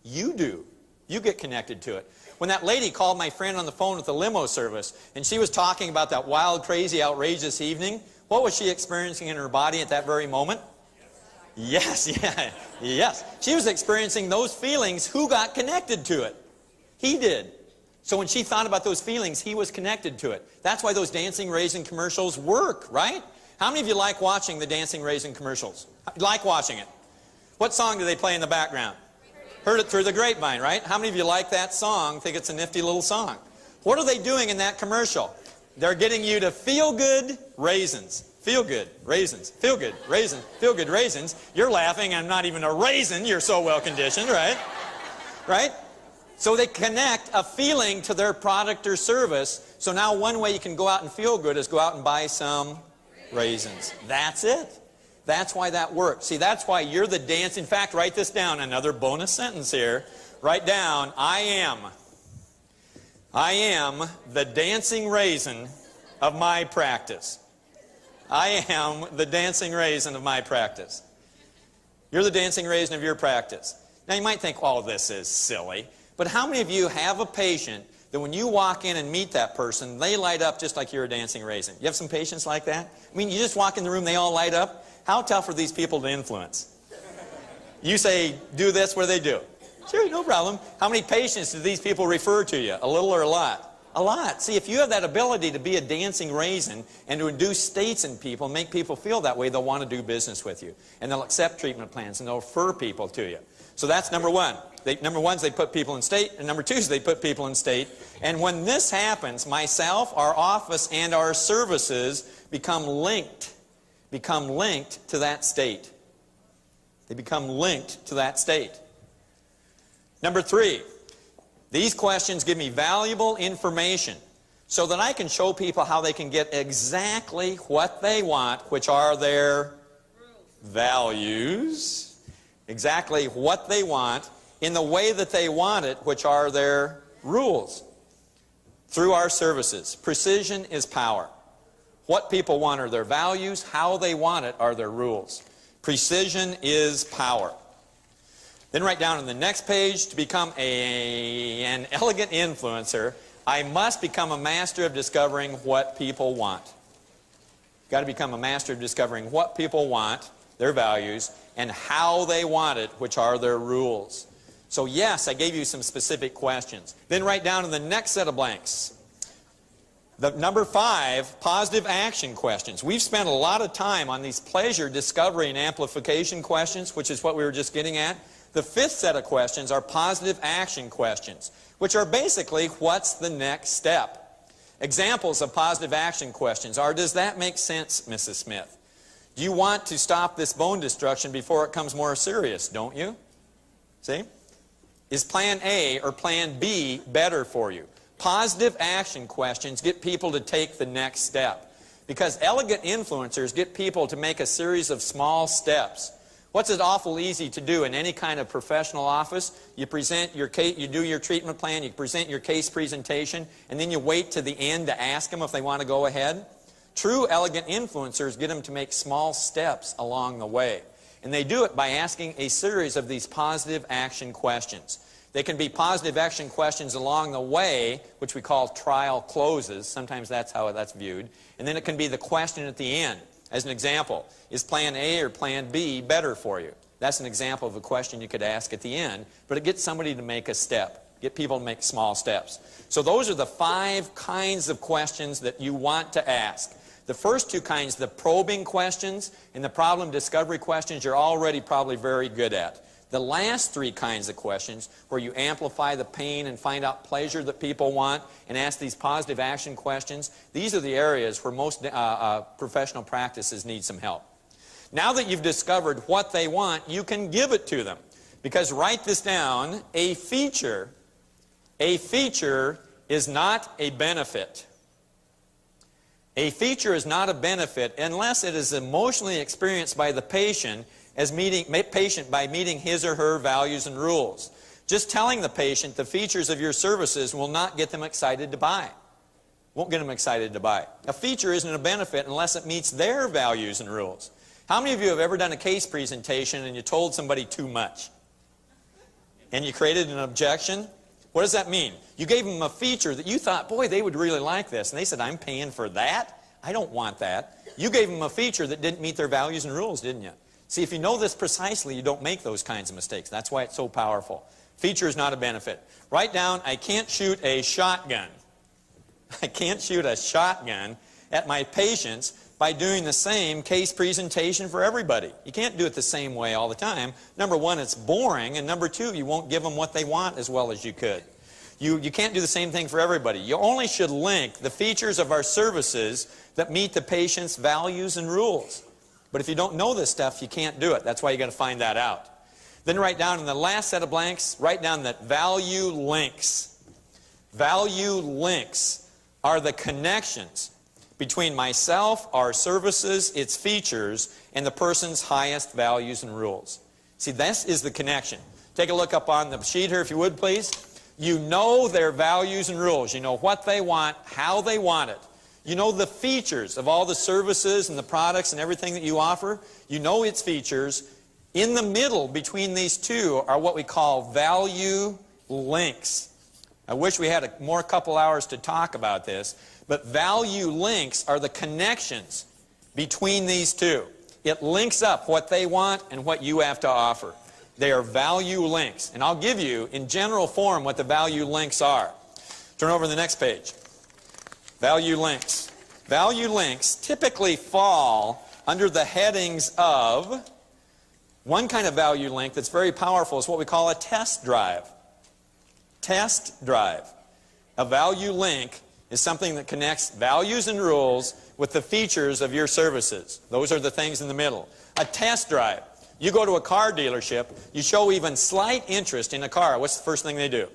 You do. You get connected to it. When that lady called my friend on the phone with the limo service and she was talking about that wild, crazy, outrageous evening, what was she experiencing in her body at that very moment? Yes, yeah, yes. She was experiencing those feelings. Who got connected to it? He did. So when she thought about those feelings, he was connected to it. That's why those dancing raisin commercials work, right? How many of you like watching the dancing raisin commercials? Like watching it? What song do they play in the background? Heard it through the grapevine, right? How many of you like that song, think it's a nifty little song? What are they doing in that commercial? They're getting you to feel good raisins. Feel good raisins. Feel good raisins. Feel good raisins. You're laughing. I'm not even a raisin. You're so well conditioned, right? Right? So they connect a feeling to their product or service. So now one way you can go out and feel good is go out and buy some raisins. That's it. That's why that works. See, that's why you're the dance. In fact, write this down. Another bonus sentence here. Write down, I am the dancing raisin of my practice. I am the dancing raisin of my practice. You're the dancing raisin of your practice. Now you might think, oh, this is silly. But how many of you have a patient that when you walk in and meet that person, they light up just like you're a dancing raisin? You have some patients like that? I mean, you just walk in the room, they all light up. How tough are these people to influence? You say, do this, what do they do? Sure, no problem. How many patients do these people refer to you? A little or a lot? A lot. See, if you have that ability to be a dancing raisin and to induce states in people and make people feel that way, they'll want to do business with you. And they'll accept treatment plans and they'll refer people to you. So that's number 1. Number 1 is they put people in state, and number 2 is they put people in state. And when this happens, myself, our office, and our services become linked to that state. They become linked to that state. Number 3, these questions give me valuable information so that I can show people how they can get exactly what they want, which are their values. Exactly what they want in the way that they want it, which are their rules. Through our services, precision is power. What people want are their values. How they want it are their rules. Precision is power. Then write down on the next page, to become an elegant influencer, I must become a master of discovering what people want. You've got to become a master of discovering what people want, their values, and how they want it, which are their rules. So yes, I gave you some specific questions. Then write down in the next set of blanks, the number 5, positive action questions. We've spent a lot of time on these pleasure, discovery, and amplification questions, which is what we were just getting at. The fifth set of questions are positive action questions, which are basically, what's the next step? Examples of positive action questions are, does that make sense, Mrs. Smith? Do you want to stop this bone destruction before it comes more serious, don't you? See? Is plan A or plan B better for you? Positive action questions get people to take the next step, because elegant influencers get people to make a series of small steps. What's it awful easy to do in any kind of professional office? You present your case, you do your treatment plan, you present your case presentation, and then you wait to the end to ask them if they want to go ahead. True elegant influencers get them to make small steps along the way. And they do it by asking a series of these positive action questions. They can be positive action questions along the way, which we call trial closes. Sometimes that's how that's viewed. And then it can be the question at the end. As an example, is plan A or plan B better for you? That's an example of a question you could ask at the end, but it gets somebody to make a step. Get people to make small steps. So those are the 5 kinds of questions that you want to ask. The first 2 kinds, the probing questions and the problem discovery questions, you're already probably very good at. The last 3 kinds of questions, where you amplify the pain and find out pleasure that people want and ask these positive action questions, these are the areas where most professional practices need some help. Now that you've discovered what they want, you can give it to them. Because write this down, a feature is not a benefit. A feature is not a benefit unless it is emotionally experienced by the patient by meeting his or her values and rules. Just telling the patient the features of your services will not get them excited to buy. Won't get them excited to buy. A feature isn't a benefit unless it meets their values and rules. How many of you have ever done a case presentation and you told somebody too much? And you created an objection? What does that mean? You gave them a feature that you thought, boy, they would really like this. And they said, I'm paying for that? I don't want that. You gave them a feature that didn't meet their values and rules, didn't you? See, if you know this precisely, you don't make those kinds of mistakes. That's why it's so powerful. Feature is not a benefit. Write down, I can't shoot a shotgun. I can't shoot a shotgun at my patients by doing the same case presentation for everybody. You can't do it the same way all the time. Number 1, it's boring, and number 2, you won't give them what they want as well as you could. You can't do the same thing for everybody. You only should link the features of our services that meet the patient's values and rules. But if you don't know this stuff, you can't do it. That's why you got to find that out. Then write down in the last set of blanks, write down that value links. Value links are the connections between myself, our services, its features, and the person's highest values and rules. See, this is the connection. Take a look up on the sheet here, if you would, please. You know their values and rules. You know what they want, how they want it. You know the features of all the services and the products and everything that you offer. You know its features. In the middle between these 2 are what we call value links. I wish we had a couple hours to talk about this, but value links are the connections between these 2. It links up what they want and what you have to offer. They are value links. And I'll give you, in general form, what the value links are. Turn over to the next page. Value links. Value links typically fall under the headings of, one kind of value link that's very powerful is what we call a test drive. Test drive. A value link is something that connects values and rules with the features of your services. Those are the things in the middle. A test drive. You go to a car dealership, you show even slight interest in a car. What's the first thing they do?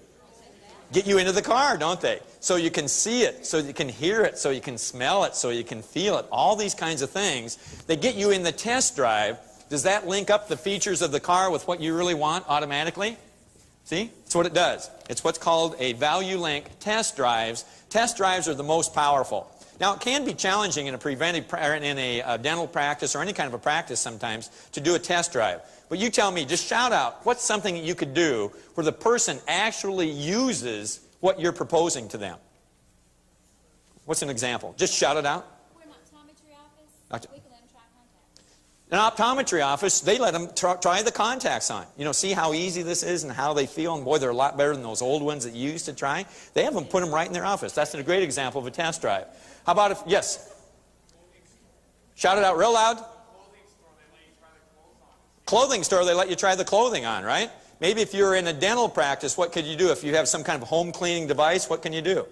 Get you into the car, don't they? So you can see it, so you can hear it, so you can smell it, so you can feel it. All these kinds of things. They get you in the test drive. Does that link up the features of the car with what you really want automatically? See? That's what it does. It's what's called a value link. Test drives. Test drives are the most powerful. Now, it can be challenging in a dental practice or any kind of a practice sometimes to do a test drive. But you tell me, just shout out, what's something that you could do where the person actually uses what you're proposing to them? What's an example? Just shout it out. We're an optometry office. We can let them try contacts. An optometry office, they let them try the contacts on. You know, see how easy this is and how they feel, and boy, they're a lot better than those old ones that you used to try. They have them put them right in their office. That's a great example of a test drive. How about if, yes? Shout it out real loud. Clothing store, they let you try the clothing on, right? Maybe if you're in a dental practice, what could you do? If you have some kind of home cleaning device, what can you do?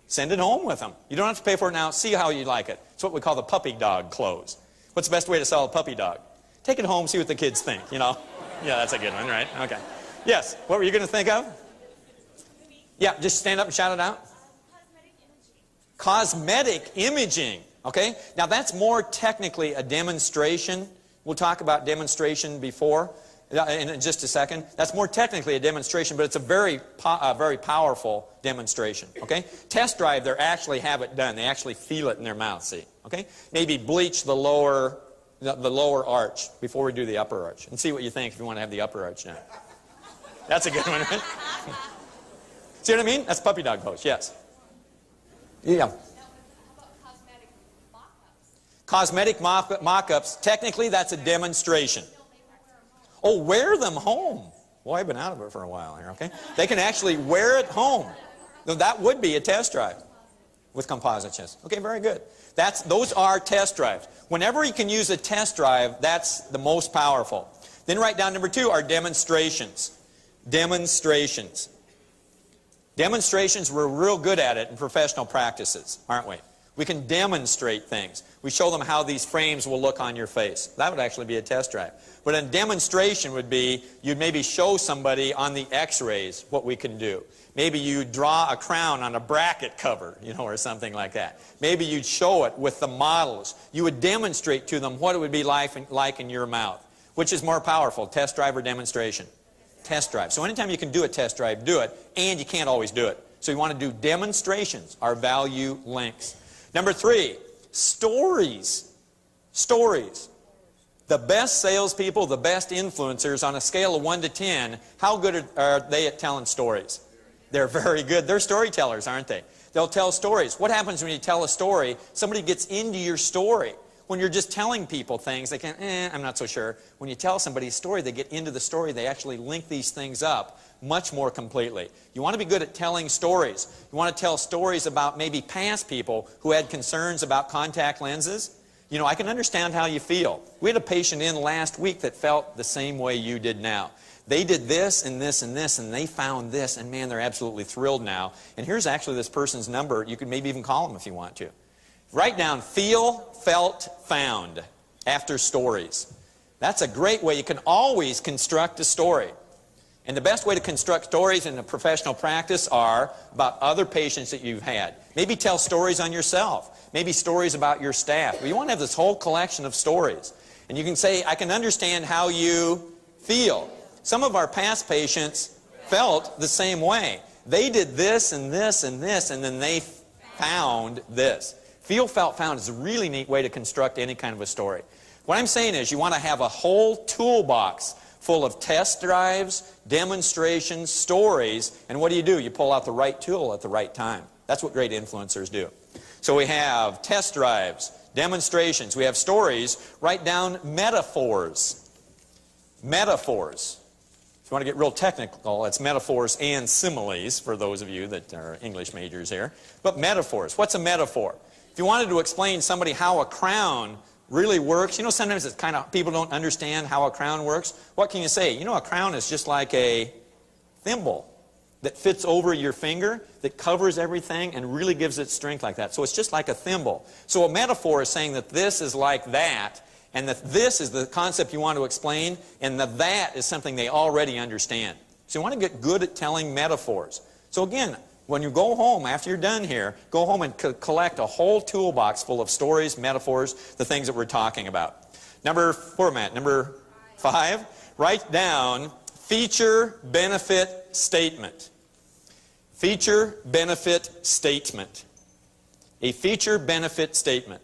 Send it home with them. You don't have to pay for it now. See how you like it. It's what we call the puppy dog close. What's the best way to sell a puppy dog? Take it home, see what the kids think, you know. Yeah, that's a good one, right? Okay. Yes, what were you going to think of? Yeah, just stand up and shout it out. Cosmetic imaging. Okay, now that's more technically a demonstration. We'll talk about demonstration before in just a second. That's more technically a demonstration, but it's a very powerful demonstration. Okay, test drive, they actually have it done. They actually feel it in their mouth. See, okay, maybe bleach the lower arch before we do the upper arch, and see what you think if you want to have the upper arch now. That's a good one, right? See what I mean? That's puppy dog pose. Yes. Yeah. Cosmetic mock-ups, technically that's a demonstration. Oh, wear them home. Well, I've been out of it for a while here, okay? They can actually wear it home. Now, that would be a test drive with composites. Okay, very good. Those are test drives. Whenever you can use a test drive, that's the most powerful. Then write down number 2 are demonstrations. Demonstrations. Demonstrations, we're real good at it in professional practices, aren't we? We can demonstrate things. We show them how these frames will look on your face. That would actually be a test drive. But a demonstration would be, you'd maybe show somebody on the x-rays what we can do. Maybe you draw a crown on a bracket cover, you know, or something like that. Maybe you'd show it with the models. You would demonstrate to them what it would be like in your mouth. Which is more powerful, test drive or demonstration? Test drive. So anytime you can do a test drive, do it. And you can't always do it. So you want to do demonstrations, our value links. Number 3, stories. Stories. The best salespeople, the best influencers on a scale of 1 to 10, how good are they at telling stories? They're very good. They're storytellers, aren't they? They'll tell stories. What happens when you tell a story? Somebody gets into your story. When you're just telling people things, they can, I'm not so sure. When you tell somebody a story, they get into the story. They actually link these things up much more completely. You want to be good at telling stories. You want to tell stories about maybe past people who had concerns about contact lenses. You know, I can understand how you feel. We had a patient in last week that felt the same way you did now. They did this and this and this, and they found this, and man, they're absolutely thrilled now. And here's actually this person's number. You could maybe even call them if you want to. Write down feel, felt, found after stories. That's a great way. You can always construct a story. And the best way to construct stories in a professional practice are about other patients that you've had. Maybe tell stories on yourself. Maybe stories about your staff. But you want to have this whole collection of stories. And you can say, I can understand how you feel. Some of our past patients felt the same way. They did this and this and this, and then they found this. Feel, felt, found is a really neat way to construct any kind of a story. What I'm saying is you want to have a whole toolbox full of test drives, demonstrations, stories, and what do? You pull out the right tool at the right time. That's what great influencers do. So we have test drives, demonstrations, we have stories. Write down metaphors. Metaphors. If you want to get real technical, it's metaphors and similes for those of you that are English majors here. But metaphors. What's a metaphor? If you wanted to explain somebody how a crown really works, you know, sometimes it's kind of, people don't understand how a crown works. What can you say? You know, a crown is just like a thimble that fits over your finger, that covers everything and really gives it strength like that. So it's just like a thimble. So a metaphor is saying that this is like that, and that this is the concept you want to explain, and that is something they already understand. So you want to get good at telling metaphors. So again, when you go home, after you're done here, go home and collect a whole toolbox full of stories, metaphors, the things that we're talking about. Number 5, write down feature benefit statement. Feature benefit statement. A feature benefit statement.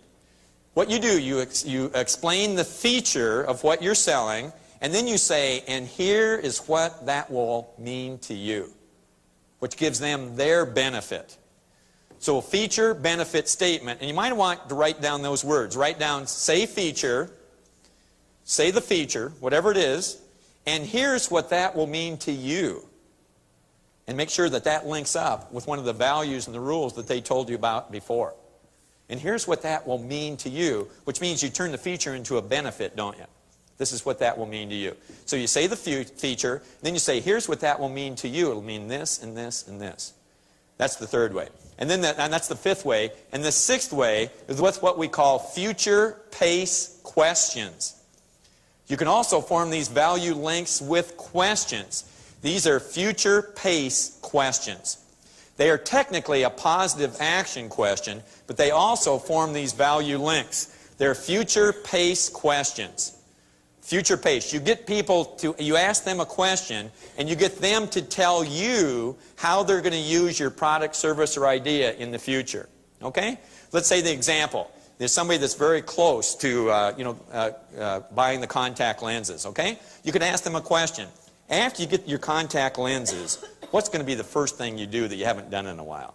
What you do, you explain the feature of what you're selling, and then you say, and here is what that will mean to you, which gives them their benefit. So a feature benefit statement, and you might want to write down those words. Write down, say feature, say the feature, whatever it is, and here's what that will mean to you. And make sure that that links up with one of the values and the rules that they told you about before. And here's what that will mean to you, which means you turn the feature into a benefit, don't you? This is what that will mean to you. So you say the feature, then you say, here's what that will mean to you. It'll mean this and this and this. That's the third way. And then that's the fifth way. And the sixth way is what we call future pace questions. You can also form these value links with questions. These are future pace questions. They are technically a positive action question, but they also form these value links. They're future pace questions. Future pace. You get people to, you ask them a question, and you get them to tell you how they're going to use your product, service, or idea in the future. Okay? Let's say the example. There's somebody that's very close to, buying the contact lenses. Okay? You could ask them a question. After you get your contact lenses, what's going to be the first thing you do that you haven't done in a while?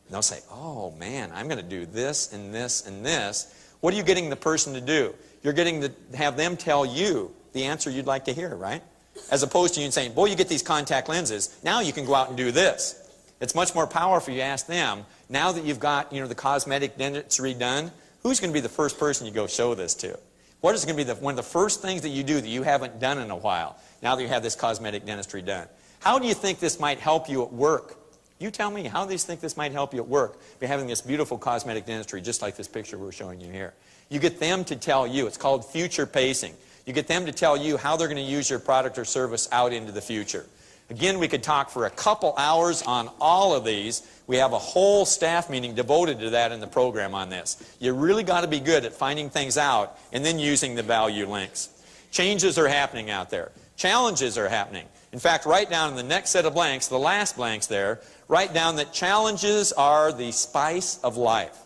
And they'll say, oh man, I'm going to do this and this and this. What are you getting the person to do? You're getting to have them tell you the answer you'd like to hear, right? As opposed to you saying, boy, you get these contact lenses, now you can go out and do this. It's much more powerful you ask them, now that you've got the cosmetic dentistry done, who's going to be the first person you go show this to? What is going to be one of the first things that you do that you haven't done in a while, now that you have this cosmetic dentistry done? How do you think this might help you at work? You tell me, how do you think this might help you at work by having this beautiful cosmetic dentistry, just like this picture we're showing you here? You get them to tell you. It's called future pacing. You get them to tell you how they're going to use your product or service out into the future. Again, we could talk for a couple hours on all of these. We have a whole staff meeting devoted to that in the program on this. You really got to be good at finding things out and then using the value links. Changes are happening out there. Challenges are happening. In fact, write down in the next set of blanks, the last blanks there, write down that challenges are the spice of life.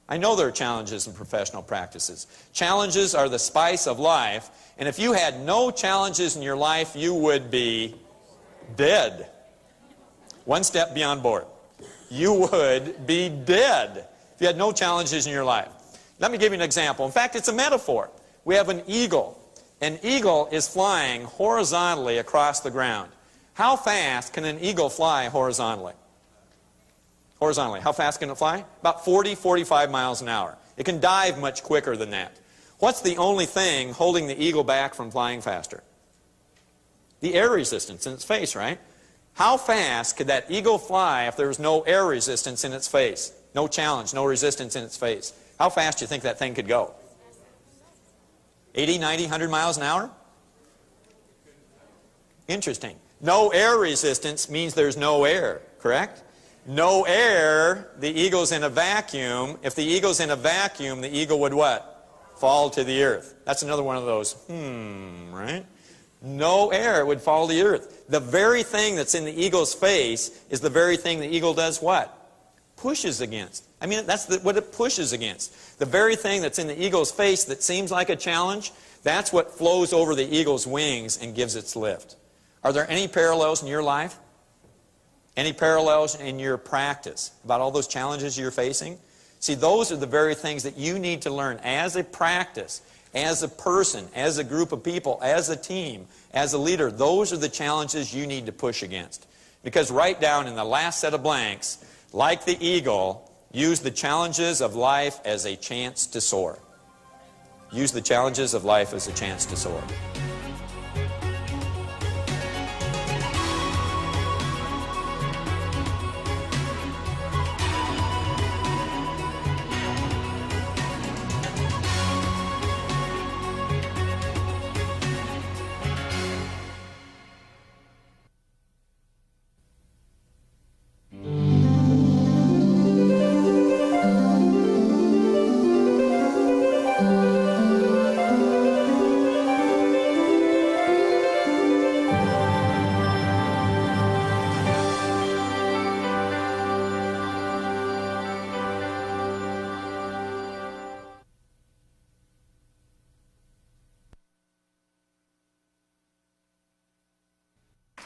I know there are challenges in professional practices. Challenges are the spice of life, and if you had no challenges in your life, you would be dead. One step beyond bored. You would be dead if you had no challenges in your life. Let me give you an example. In fact, it's a metaphor. We have an eagle. An eagle is flying horizontally across the ground. How fast can an eagle fly horizontally? Horizontally, how fast can it fly? About 40, 45 miles an hour. It can dive much quicker than that. What's the only thing holding the eagle back from flying faster? The air resistance in its face, right? How fast could that eagle fly if there was no air resistance in its face? No challenge, no resistance in its face. How fast do you think that thing could go? 80, 90, 100 miles an hour? Interesting. No air resistance means there's no air, correct? No air, the eagle's in a vacuum. If the eagle's in a vacuum, the eagle would what? Fall to the earth. That's another one of those, right? No air, it would fall to the earth. The very thing that's in the eagle's face is the very thing the eagle does what? Pushes against. I mean, that's what it pushes against. The very thing that's in the eagle's face that seems like a challenge, that's what flows over the eagle's wings and gives its lift. Are there any parallels in your life? Any parallels in your practice about all those challenges you're facing? See, those are the very things that you need to learn as a practice, as a person, as a group of people, as a team, as a leader. Those are the challenges you need to push against. Because write down in the last set of blanks, like the eagle, use the challenges of life as a chance to soar. Use the challenges of life as a chance to soar.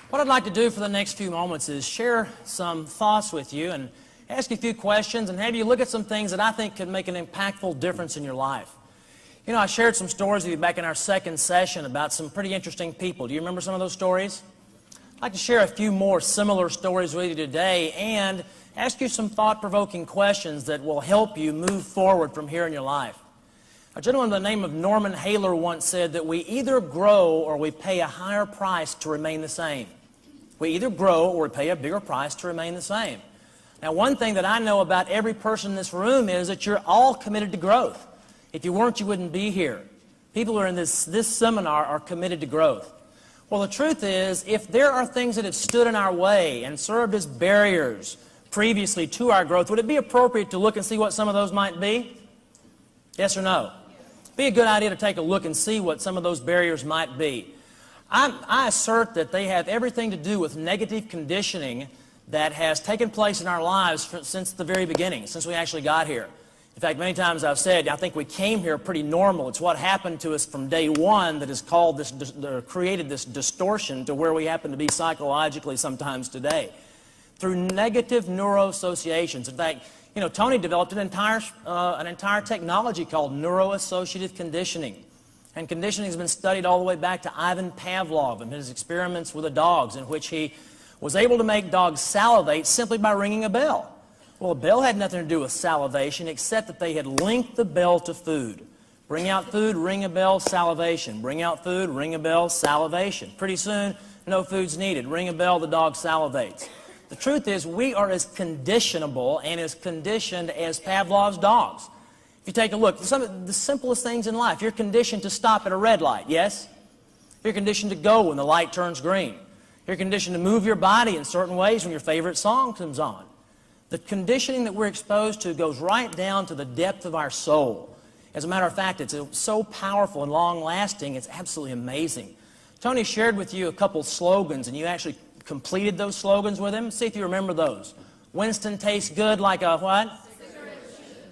What I'd like to do for the next few moments is share some thoughts with you and ask you a few questions and have you look at some things that I think could make an impactful difference in your life. You know, I shared some stories with you back in our second session about some pretty interesting people. Do you remember some of those stories? I'd like to share a few more similar stories with you today and ask you some thought-provoking questions that will help you move forward from here in your life. A gentleman by the name of Norman Haler once said that we either grow or we pay a higher price to remain the same. We either grow or we pay a bigger price to remain the same. Now, one thing that I know about every person in this room is that you're all committed to growth. If you weren't, you wouldn't be here. People who are in this seminar are committed to growth. Well, the truth is, if there are things that have stood in our way and served as barriers previously to our growth, would it be appropriate to look and see what some of those might be? Yes or no? It'd be a good idea to take a look and see what some of those barriers might be. I assert that they have everything to do with negative conditioning that has taken place in our lives since the very beginning, since we actually got here. In fact, many times I've said, I think we came here pretty normal. It's what happened to us from day one that has created this distortion to where we happen to be psychologically sometimes today. Through negative neuroassociations. In fact, you know, Tony developed an entire technology called neuroassociative conditioning. And conditioning has been studied all the way back to Ivan Pavlov and his experiments with the dogs, in which he was able to make dogs salivate simply by ringing a bell. Well, a bell had nothing to do with salivation except that they had linked the bell to food. Bring out food, ring a bell, salivation. Bring out food, ring a bell, salivation. Pretty soon, no food's needed. Ring a bell, the dog salivates. The truth is, we are as conditionable and as conditioned as Pavlov's dogs. If you take a look, some of the simplest things in life, you're conditioned to stop at a red light, yes? You're conditioned to go when the light turns green. You're conditioned to move your body in certain ways when your favorite song comes on. The conditioning that we're exposed to goes right down to the depth of our soul. As a matter of fact, it's so powerful and long-lasting, it's absolutely amazing. Tony shared with you a couple slogans, and you actually completed those slogans with him. See if you remember those. Winston tastes good like a what?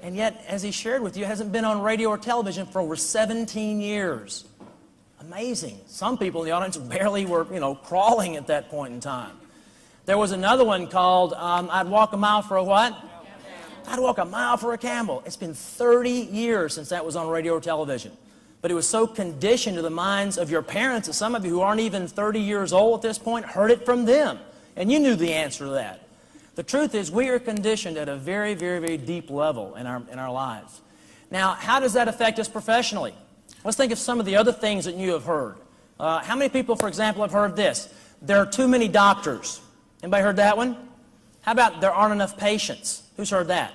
And yet, as he shared with you, hasn't been on radio or television for over 17 years. Amazing. Some people in the audience barely were, crawling at that point in time. There was another one called, I'd walk a mile for a what? I'd walk a mile for a camel. It's been 30 years since that was on radio or television. But it was so conditioned to the minds of your parents that some of you who aren't even 30 years old at this point heard it from them. And you knew the answer to that. The truth is, we are conditioned at a very, very, very deep level in our lives. Now, how does that affect us professionally? Let's think of some of the other things that you have heard. How many people, for example, have heard this? There are too many doctors. Anybody heard that one? How about there aren't enough patients? Who's heard that?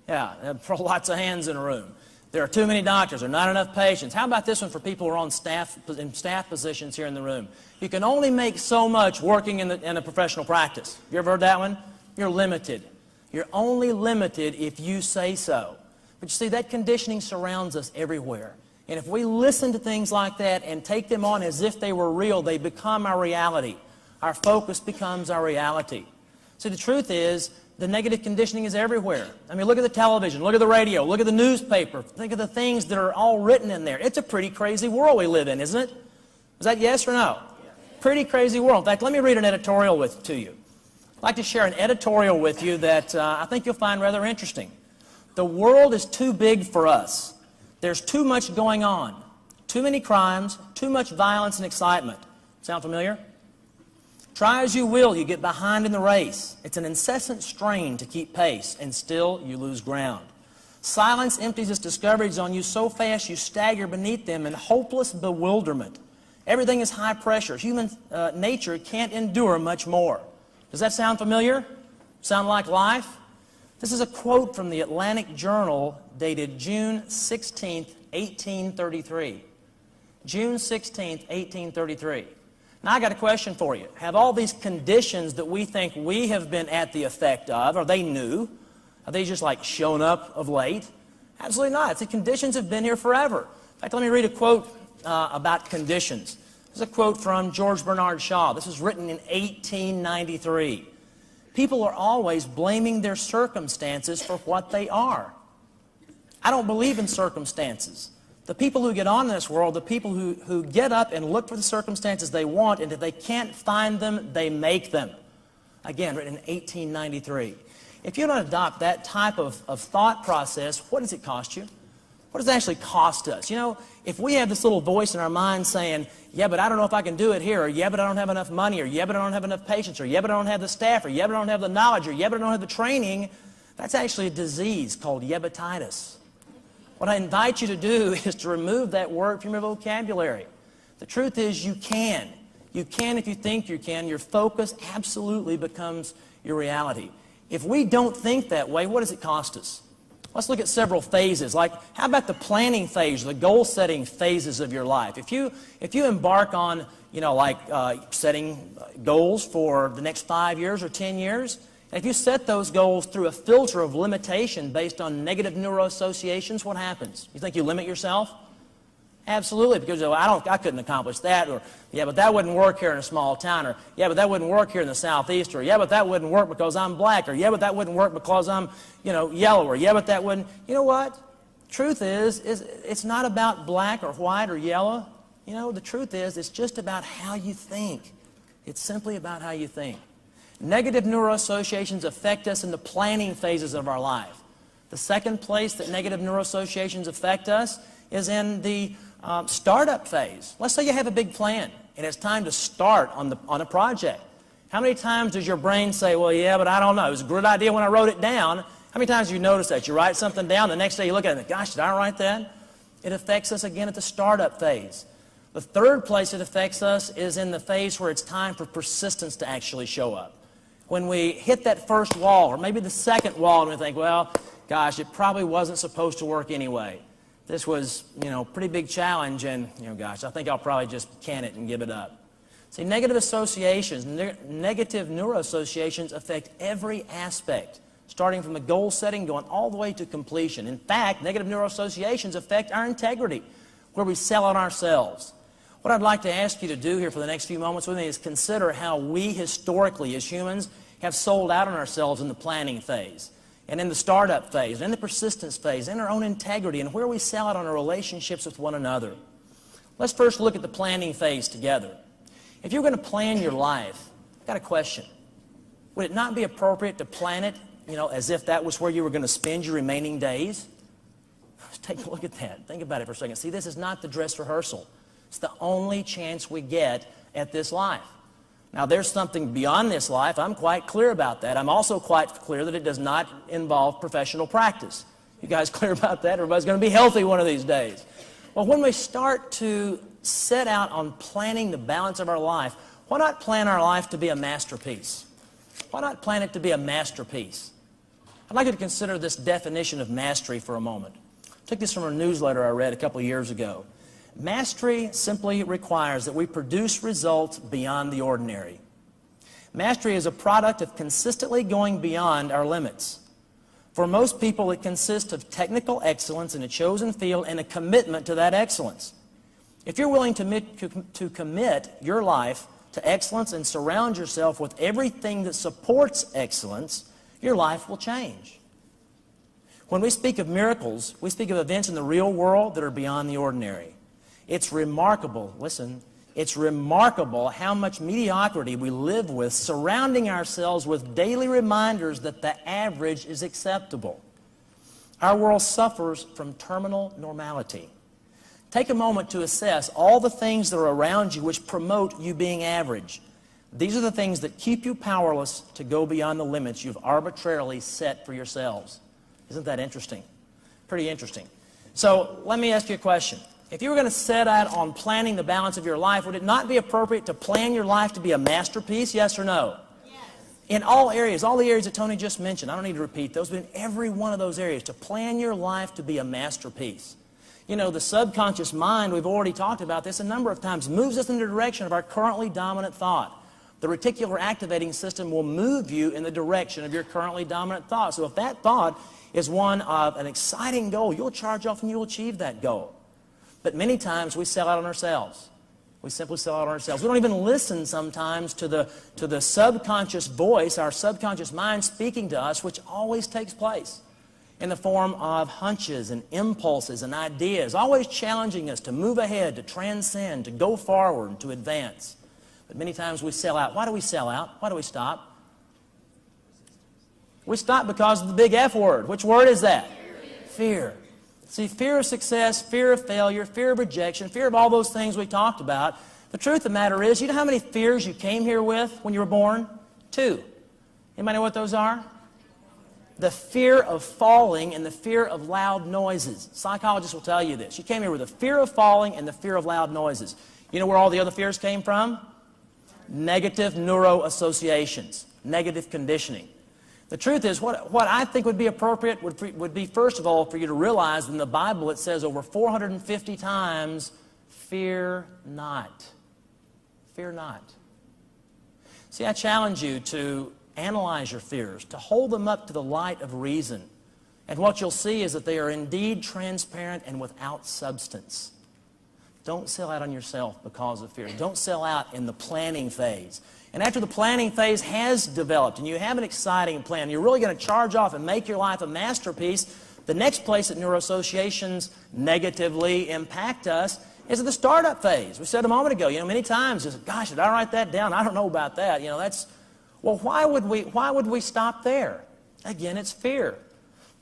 Yeah, lots of hands in a room. There are too many doctors. There are not enough patients. How about this one for people who are on in staff positions here in the room? You can only make so much working in a professional practice. You ever heard that one? You're limited. You're only limited if you say so. But you see, that conditioning surrounds us everywhere. And if we listen to things like that and take them on as if they were real, they become our reality. Our focus becomes our reality. See, the truth is, the negative conditioning is everywhere. I mean, look at the television, look at the radio, look at the newspaper. Think of the things that are all written in there. It's a pretty crazy world we live in, isn't it? Is that yes or no? Pretty crazy world. In fact, let me read an editorial to you. I'd like to share an editorial with you that I think you'll find rather interesting. The world is too big for us. There's too much going on. Too many crimes, too much violence and excitement. Sound familiar? Try as you will, you get behind in the race. It's an incessant strain to keep pace, and still you lose ground. Silence empties its discoveries on you so fast you stagger beneath them in hopeless bewilderment. Everything is high pressure. Human nature can't endure much more. Does that sound familiar? Sound like life? This is a quote from the Atlantic Journal dated June 16, 1833. June 16, 1833. Now, I got a question for you. Have all these conditions that we think we have been at the effect of, are they new? Are they just like shown up of late? Absolutely not. The conditions have been here forever. In fact, let me read a quote about conditions. This is a quote from George Bernard Shaw. This was written in 1893. People are always blaming their circumstances for what they are. I don't believe in circumstances. The people who get on in this world, the people who get up and look for the circumstances they want, and if they can't find them, they make them. Again, written in 1893. If you don't adopt that type of thought process, what does it cost you? What does it actually cost us? You know, if we have this little voice in our mind saying, yeah, but I don't know if I can do it here, or yeah, but I don't have enough money, or yeah, but I don't have enough patience, or yeah, but I don't have the staff, or yeah, but I don't have the knowledge, or yeah, but I don't have the training, that's actually a disease called yebatitis. What I invite you to do is to remove that word from your vocabulary. The truth is you can. You can if you think you can. Your focus absolutely becomes your reality. If we don't think that way, what does it cost us? Let's look at several phases. Like, how about the planning phase, the goal-setting phases of your life? If you embark on, setting goals for the next 5 years or 10 years, and if you set those goals through a filter of limitation based on negative neuroassociations, what happens? You think you limit yourself? Absolutely, because I couldn't accomplish that, or yeah, but that wouldn't work here in a small town, or yeah, but that wouldn't work here in the southeast, or yeah, but that wouldn't work because I'm black, or yeah, but that wouldn't work because I'm, yellow, or yeah, but that wouldn't. You know what? Truth is it's not about black or white or yellow. The truth is it's just about how you think. It's simply about how you think. Negative neuroassociations affect us in the planning phases of our life. The second place that negative neuroassociations affect us is in the startup phase. Let's say you have a big plan and it's time to start on a project. How many times does your brain say, well, yeah, but I don't know. It was a good idea when I wrote it down. How many times do you notice that? You write something down, the next day you look at it and gosh, did I write that? It affects us again at the startup phase. The third place it affects us is in the phase where it's time for persistence to actually show up. When we hit that first wall, or maybe the second wall, and we think, well, gosh, it probably wasn't supposed to work anyway. This was, pretty big challenge, and, gosh, I think I'll probably just can it and give it up. See, negative associations, negative neuroassociations affect every aspect, starting from the goal setting, going all the way to completion. In fact, negative neuroassociations affect our integrity, where we sell on ourselves. What I'd like to ask you to do here for the next few moments with me is consider how we historically, as humans, have sold out on ourselves in the planning phase, and in the startup phase, and in the persistence phase, in our own integrity, and where we sell out on our relationships with one another. Let's first look at the planning phase together. If you're going to plan your life, I've got a question. Would it not be appropriate to plan it, as if that was where you were going to spend your remaining days? Let's take a look at that. Think about it for a second. See, this is not the dress rehearsal. It's the only chance we get at this life. Now, there's something beyond this life. I'm quite clear about that. I'm also quite clear that it does not involve professional practice. You guys clear about that? Everybody's going to be healthy one of these days. Well, when we start to set out on planning the balance of our life, why not plan our life to be a masterpiece? Why not plan it to be a masterpiece? I'd like you to consider this definition of mastery for a moment. I took this from a newsletter I read a couple of years ago. Mastery simply requires that we produce results beyond the ordinary. Mastery is a product of consistently going beyond our limits. For most people, it consists of technical excellence in a chosen field and a commitment to that excellence. If you're willing to commit your life to excellence and surround yourself with everything that supports excellence, your life will change. When we speak of miracles, we speak of events in the real world that are beyond the ordinary. It's remarkable, listen, it's remarkable how much mediocrity we live with, surrounding ourselves with daily reminders that the average is acceptable. Our world suffers from terminal normality. Take a moment to assess all the things that are around you which promote you being average. These are the things that keep you powerless to go beyond the limits you've arbitrarily set for yourselves. Isn't that interesting? Pretty interesting. So let me ask you a question. If you were going to set out on planning the balance of your life, would it not be appropriate to plan your life to be a masterpiece, yes or no? Yes. In all areas, all the areas that Tony just mentioned, I don't need to repeat those, but in every one of those areas, to plan your life to be a masterpiece. The subconscious mind, we've already talked about this a number of times, moves us in the direction of our currently dominant thought. The reticular activating system will move you in the direction of your currently dominant thought. So if that thought is one of an exciting goal, you'll charge off and you'll achieve that goal. But many times we sell out on ourselves. We simply sell out on ourselves. We don't even listen sometimes to the subconscious voice, our subconscious mind speaking to us, which always takes place in the form of hunches and impulses and ideas, always challenging us to move ahead, to transcend, to go forward, and to advance. But many times we sell out. Why do we sell out? Why do we stop? We stop because of the big F word. Which word is that? Fear. See, fear of success, fear of failure, fear of rejection, fear of all those things we talked about. The truth of the matter is, you know how many fears you came here with when you were born? 2. Anybody know what those are? the fear of falling and the fear of loud noises. Psychologists will tell you this. You came here with the fear of falling and the fear of loud noises. You know where all the other fears came from? Negative neuro associations, negative conditioning. The truth is, what I think would be appropriate would be, first of all, for you to realize in the Bible it says over 450 times, fear not. Fear not. See, I challenge you to analyze your fears, to hold them up to the light of reason. And what you'll see is that they are indeed transparent and without substance. Don't sell out on yourself because of fear. Don't sell out in the planning phase. And after the planning phase has developed and you have an exciting plan, you're really going to charge off and make your life a masterpiece, the next place that neuroassociations negatively impact us is at the startup phase. We said a moment ago, many times, gosh, did I write that down? I don't know about that. Well, why would we stop there? Again, it's fear.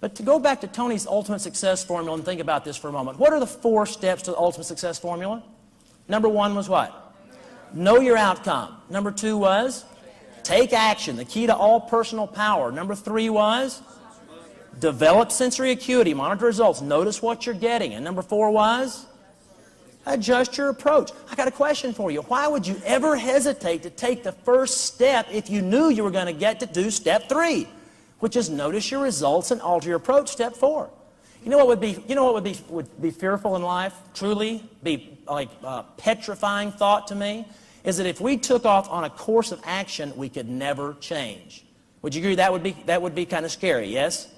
But to go back to Tony's ultimate success formula and think about this for a moment, what are the 4 steps to the ultimate success formula? Number 1 was what? Know your outcome. Number 2 was? Take action, the key to all personal power. Number 3 was? Develop sensory acuity, monitor results, notice what you're getting. And number 4 was? Adjust your approach. I got a question for you. Why would you ever hesitate to take the first step if you knew you were going to get to do step 3, which is notice your results and alter your approach, step 4? You know what would be fearful in life? Truly, be like petrifying thought to me, is that if we took off on a course of action, we could never change. Would you agree that would be kind of scary? Yes.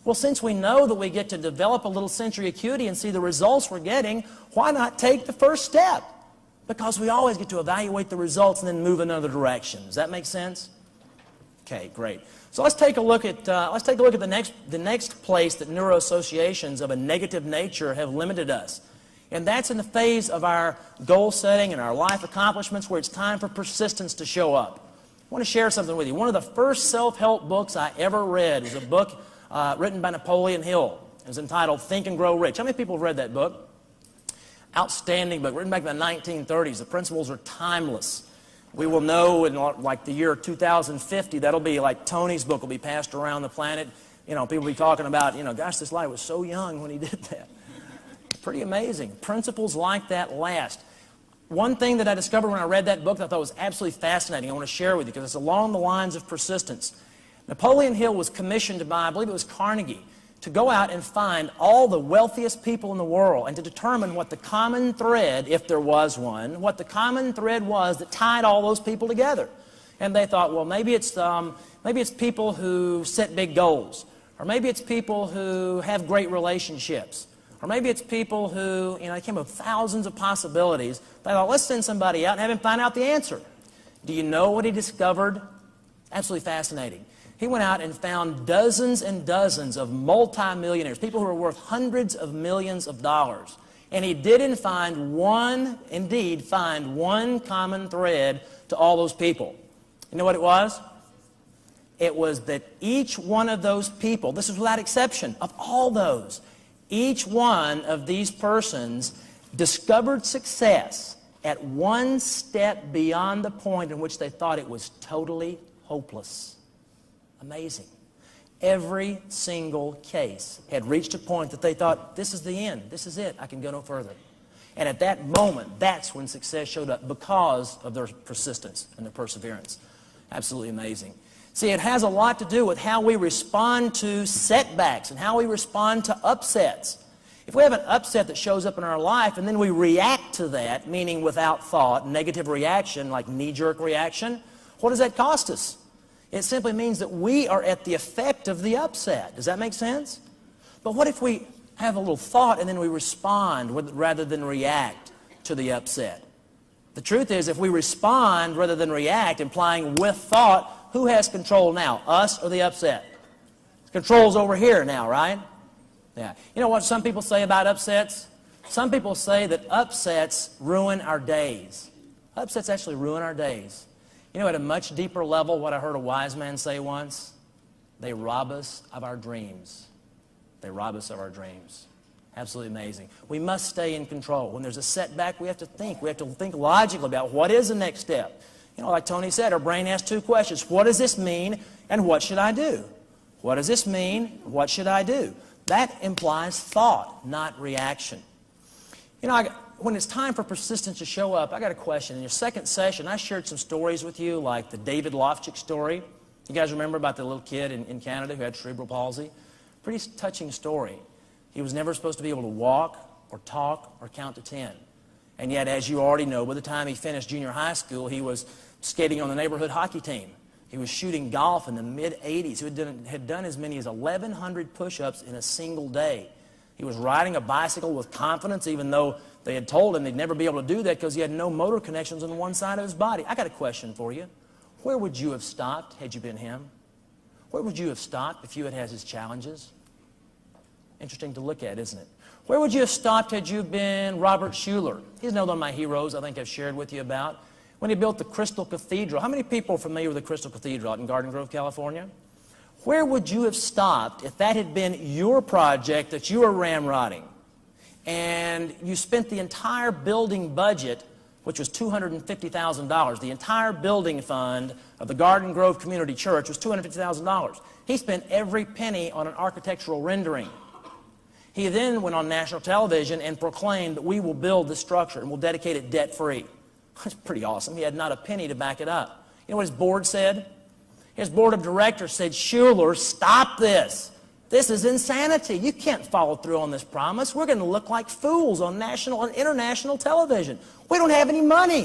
Well, since we know that we get to develop a little sensory acuity and see the results we're getting, why not take the first step? Because we always get to evaluate the results and then move in another direction. Does that make sense? Okay, great. So let's take a look at the next place that neuroassociations of a negative nature have limited us. And that's in the phase of our goal setting and our life accomplishments where it's time for persistence to show up. I want to share something with you. One of the first self-help books I ever read was a book written by Napoleon Hill. It was entitled Think and Grow Rich. How many people have read that book? Outstanding book, written back in the 1930s. The principles are timeless. We will know in like the year 2050, that'll be like Tony's book will be passed around the planet. People will be talking about, gosh, this guy was so young when he did that. Pretty amazing. Principles like that last. One thing that I discovered when I read that book that I thought was absolutely fascinating, I want to share with you because it's along the lines of persistence. Napoleon Hill was commissioned by, I believe it was Carnegie, to go out and find all the wealthiest people in the world and to determine what the common thread, if there was one, what the common thread was that tied all those people together. And they thought, well, maybe it's people who set big goals, or maybe it's people who have great relationships, or maybe it's people who, they came up with thousands of possibilities. They thought, let's send somebody out and have him find out the answer. Do you know what he discovered? Absolutely fascinating. He went out and found dozens and dozens of multimillionaires, people who were worth hundreds of millions of dollars. And he did find one common thread to all those people. You know what it was? It was that each one of those people, this is without exception, of all those, each one of these persons discovered success at one step beyond the point in which they thought it was totally hopeless. Amazing. Every single case had reached a point that they thought, this is the end, this is it, I can go no further. And at that moment, that's when success showed up because of their persistence and their perseverance. Absolutely amazing. See, it has a lot to do with how we respond to setbacks and how we respond to upsets. If we have an upset that shows up in our life and then we react to that, meaning without thought, negative reaction, like knee-jerk reaction, what does that cost us? It simply means that we are at the effect of the upset. Does that make sense? But what if we have a little thought and then we respond rather than react to the upset? The truth is, if we respond rather than react, implying with thought, who has control now, us or the upset? Control's over here now, right? Yeah. You know what some people say about upsets? Some people say that upsets ruin our days. Upsets actually ruin our days. You know, at a much deeper level, what I heard a wise man say once, they rob us of our dreams. They rob us of our dreams. Absolutely amazing. We must stay in control. When there's a setback, we have to think. We have to think logically about what is the next step. Like Tony said, our brain asks 2 questions. What does this mean, and what should I do? What does this mean? What should I do? That implies thought, not reaction. You know, when it's time for persistence to show up, I got a question. In your second session, I shared some stories with you, like the David Lofchick story. You guys remember about the little kid in Canada who had cerebral palsy? Pretty touching story. He was never supposed to be able to walk or talk or count to 10. And yet, as you already know, by the time he finished junior high school, he was skating on the neighborhood hockey team. He was shooting golf in the mid-'80s. He had done as many as 1,100 push-ups in a single day. He was riding a bicycle with confidence, even though they had told him they'd never be able to do that because he had no motor connections on one side of his body. I got a question for you. Where would you have stopped had you been him? Where would you have stopped if you had had his challenges? Interesting to look at, isn't it? Where would you have stopped had you been Robert Schuller? He's another one of my heroes I think I've shared with you about. When he built the Crystal Cathedral. How many people are familiar with the Crystal Cathedral out in Garden Grove, California? Where would you have stopped if that had been your project that you were ramrodding and you spent the entire building budget, which was $250,000, the entire building fund of the Garden Grove Community Church was $250,000. He spent every penny on an architectural rendering. He then went on national television and proclaimed that we will build this structure and we'll dedicate it debt-free. That's pretty awesome. He had not a penny to back it up. You know what his board said? His board of directors said, Schuller, stop this. This is insanity. You can't follow through on this promise. We're going to look like fools on national and international television. We don't have any money.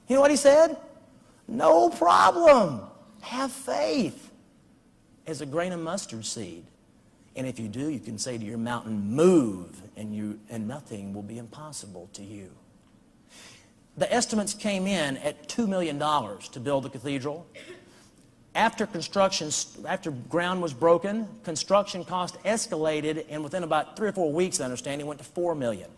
You know what he said? No problem. Have faith. As a grain of mustard seed. And if you do, you can say to your mountain, move, and nothing will be impossible to you. The estimates came in at $2 million to build the cathedral. After ground was broken, construction cost escalated, and within about 3 or 4 weeks, I understand, it went to $4 million.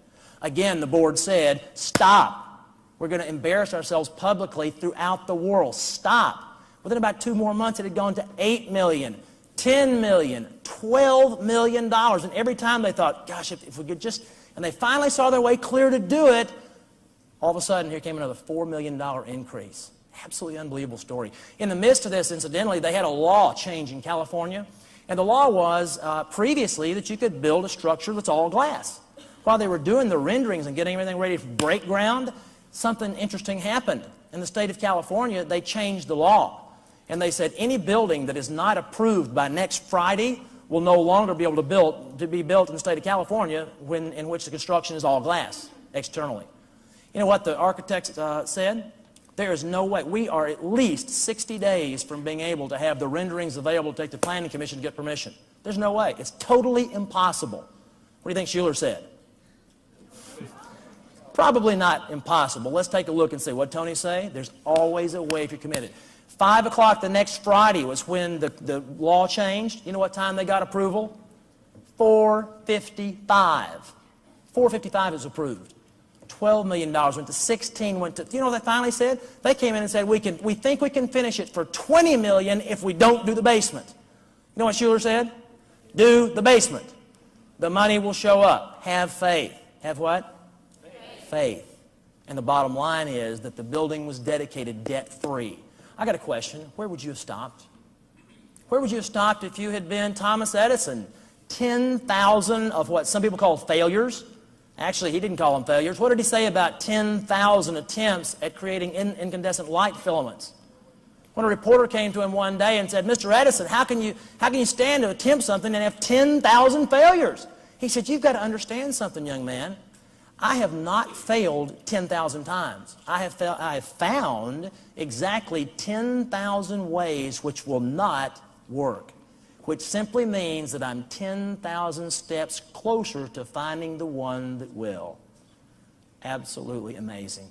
Again, the board said, stop. We're going to embarrass ourselves publicly throughout the world. Stop. Within about 2 more months, it had gone to $8 million, $10 million, $12 million. And every time they thought, gosh, if we could just, and they finally saw their way clear to do it, all of a sudden, here came another $4 million increase. Absolutely unbelievable story. In the midst of this, incidentally, they had a law change in California. And the law was previously that you could build a structure that's all glass. While they were doing the renderings and getting everything ready to break ground, something interesting happened. In the state of California, they changed the law. And they said any building that is not approved by next Friday will no longer be able to be built in the state of California in which the construction is all glass externally. You know what the architects said? There is no way. We are at least 60 days from being able to have the renderings available to take the planning commission to get permission. There's no way. It's totally impossible. What do you think Schuller said? Probably not impossible. Let's take a look and see. What did Tony say? There's always a way if you're committed. 5 o'clock the next Friday was when the law changed. You know what time they got approval? 4:55. 4:55 is approved. $12 million went to 16, went to, you know what they finally said? They came in and said, we think we can finish it for $20 million if we don't do the basement. You know what Schuller said? Do the basement. The money will show up. Have faith. Have what? Faith. And the bottom line is that the building was dedicated debt-free. I got a question. Where would you have stopped? Where would you have stopped if you had been Thomas Edison? 10,000 of what some people call failures. Actually, he didn't call them failures. What did he say about 10,000 attempts at creating incandescent light filaments? When a reporter came to him one day and said, Mr. Edison, how can you stand to attempt something and have 10,000 failures? He said, you've got to understand something, young man. I have not failed 10,000 times. I have found exactly 10,000 ways which will not work, which simply means that I'm 10,000 steps closer to finding the one that will. Absolutely amazing.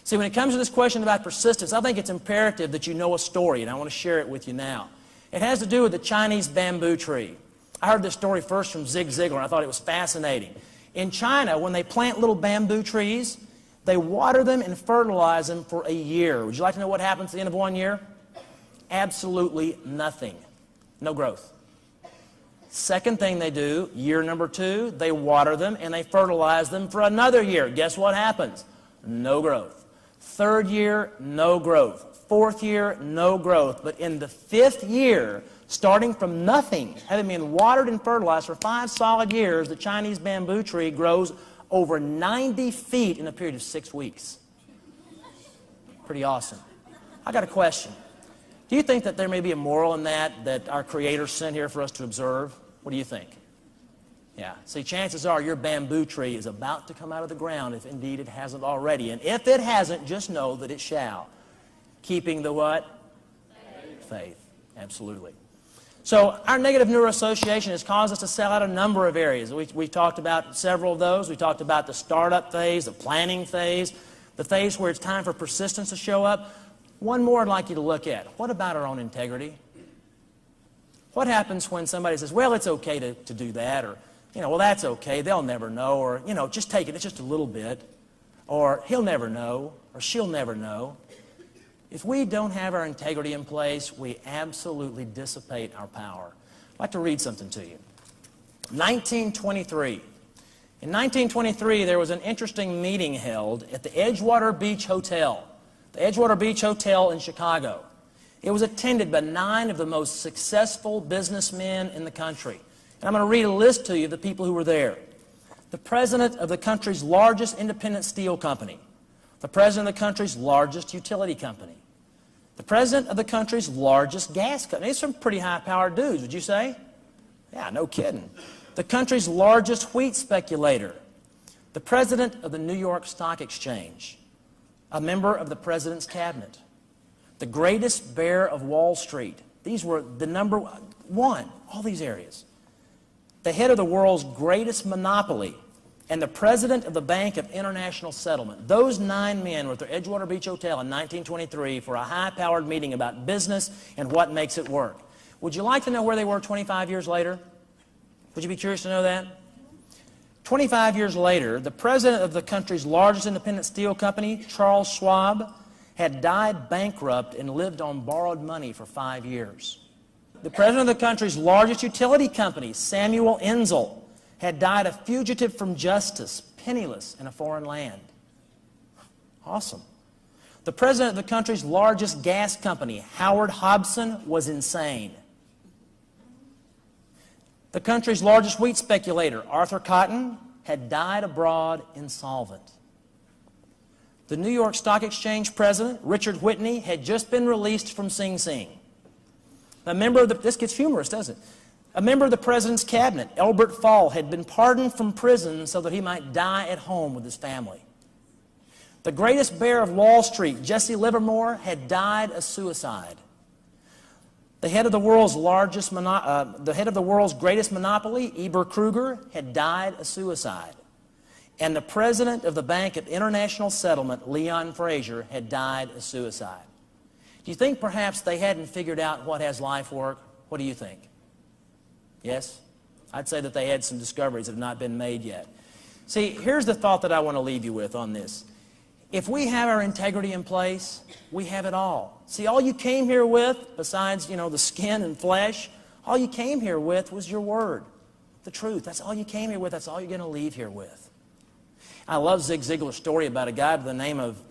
See, when it comes to this question about persistence, I think it's imperative that you know a story, and I want to share it with you now. It has to do with the Chinese bamboo tree. I heard this story first from Zig Ziglar, and I thought it was fascinating. In China, when they plant little bamboo trees, they water them and fertilize them for a year. Would you like to know what happens at the end of 1 year? Absolutely nothing. No growth. Second thing they do, year number 2, they water them and they fertilize them for another year. Guess what happens? No growth. Third year, no growth. Fourth year, no growth. But in the fifth year, starting from nothing, having been watered and fertilized for 5 solid years, the Chinese bamboo tree grows over 90 feet in a period of 6 weeks. Pretty awesome. I got a question. Do you think that there may be a moral in that our Creator sent here for us to observe? What do you think? Yeah. See, chances are your bamboo tree is about to come out of the ground if indeed it hasn't already. And if it hasn't, just know that it shall. Keeping the what? Faith. Absolutely. So our negative neuroassociation has caused us to sell out a number of areas. We talked about several of those. We talked about the startup phase, the planning phase, the phase where it's time for persistence to show up. One more I'd like you to look at. What about our own integrity? What happens when somebody says, well, it's okay to do that, or, well, that's okay, they'll never know, or, just take it, it's just a little bit, or he'll never know, or she'll never know. If we don't have our integrity in place, we absolutely dissipate our power. I'd like to read something to you. 1923. In 1923, there was an interesting meeting held at the Edgewater Beach Hotel. The Edgewater Beach Hotel in Chicago. It was attended by 9 of the most successful businessmen in the country. And I'm going to read a list to you of the people who were there. The president of the country's largest independent steel company. The president of the country's largest utility company. The president of the country's largest gas company. These are some pretty high-powered dudes, would you say? Yeah, no kidding. The country's largest wheat speculator. The president of the New York Stock Exchange. A member of the president's cabinet. The greatest bear of Wall Street. These were the number one, all these areas. The head of the world's greatest monopoly, and the president of the Bank of International Settlement. Those 9 men were at the Edgewater Beach Hotel in 1923 for a high-powered meeting about business and what makes it work. Would you like to know where they were 25 years later? Would you be curious to know that? 25 years later, the president of the country's largest independent steel company, Charles Schwab, had died bankrupt and lived on borrowed money for 5 years. The president of the country's largest utility company, Samuel Insull, had died a fugitive from justice, penniless in a foreign land. Awesome. The president of the country's largest gas company, Howard Hobson, was insane. The country's largest wheat speculator, Arthur Cotton, had died abroad insolvent. The New York Stock Exchange president, Richard Whitney, had just been released from Sing Sing. A member of this gets humorous, doesn't it? A member of the president's cabinet, Elbert Fall, had been pardoned from prison so that he might die at home with his family. The greatest bear of Wall Street, Jesse Livermore, had died a suicide. The head of the world's greatest monopoly, Eber Kruger, had died a suicide. And the president of the Bank of International Settlement, Leon Fraser, had died a suicide. Do you think perhaps they hadn't figured out what has life work? What do you think? Yes? I'd say that they had some discoveries that have not been made yet. See, here's the thought that I want to leave you with on this. If we have our integrity in place, we have it all. See, all you came here with, besides, the skin and flesh, all you came here with was your word, the truth. That's all you came here with. That's all you're going to leave here with. I love Zig Ziglar's story about a guy by the name of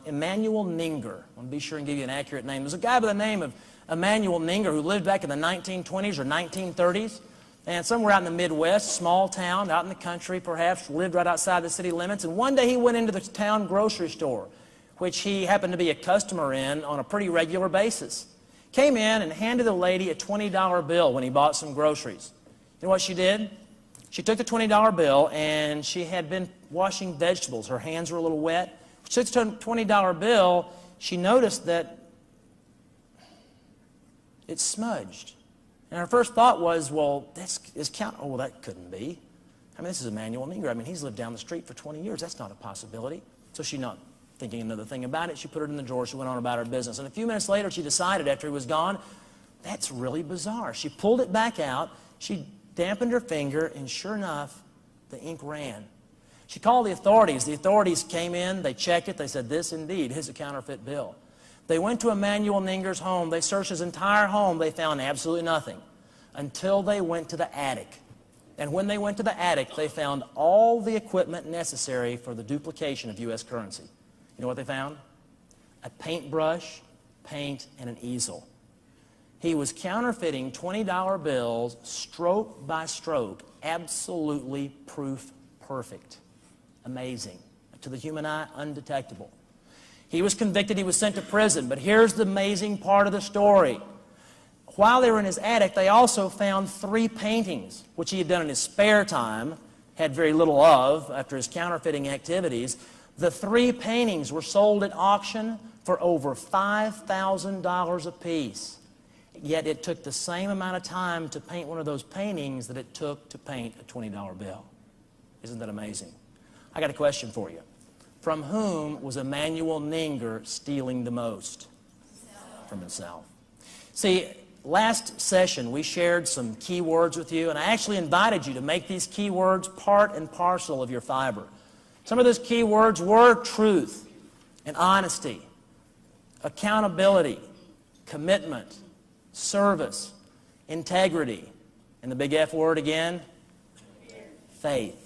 Emanuel Ninger. I want to be sure and give you an accurate name. There's a guy by the name of Emanuel Ninger who lived back in the 1920s or 1930s. And somewhere out in the Midwest, small town, out in the country perhaps, lived right outside the city limits. And one day he went into the town grocery store, which he happened to be a customer in on a pretty regular basis. Came in and handed the lady a $20 bill when he bought some groceries. You know what she did? She took the $20 bill, and she had been washing vegetables. Her hands were a little wet. She took the $20 bill. She noticed that it smudged. And her first thought was, well, oh, that couldn't be. I mean, this is Emanuel Ninger. I mean, he's lived down the street for 20 years. That's not a possibility. So she, not thinking another thing about it, she put it in the drawer. She went on about her business. And a few minutes later, she decided after he was gone, that's really bizarre. She pulled it back out. She dampened her finger, and sure enough, the ink ran. She called the authorities. The authorities came in. They checked it. They said, this indeed is a counterfeit bill. They went to Emanuel Ninger's home. They searched his entire home. They found absolutely nothing until they went to the attic. And when they went to the attic, they found all the equipment necessary for the duplication of U.S. currency. You know what they found? A paintbrush, paint, and an easel. He was counterfeiting $20 bills stroke by stroke, absolutely proof perfect. Amazing. To the human eye, undetectable. He was convicted, he was sent to prison, but here's the amazing part of the story. While they were in his attic, they also found 3 paintings, which he had done in his spare time, had very little of after his counterfeiting activities. The 3 paintings were sold at auction for over $5,000 apiece. Yet it took the same amount of time to paint one of those paintings that it took to paint a $20 bill. Isn't that amazing? I got a question for you. From whom was Emanuel Ninger stealing the most? From himself. See, last session we shared some key words with you, and I actually invited you to make these key words part and parcel of your fiber. Some of those key words were truth and honesty, accountability, commitment, service, integrity, and the big F word again, faith.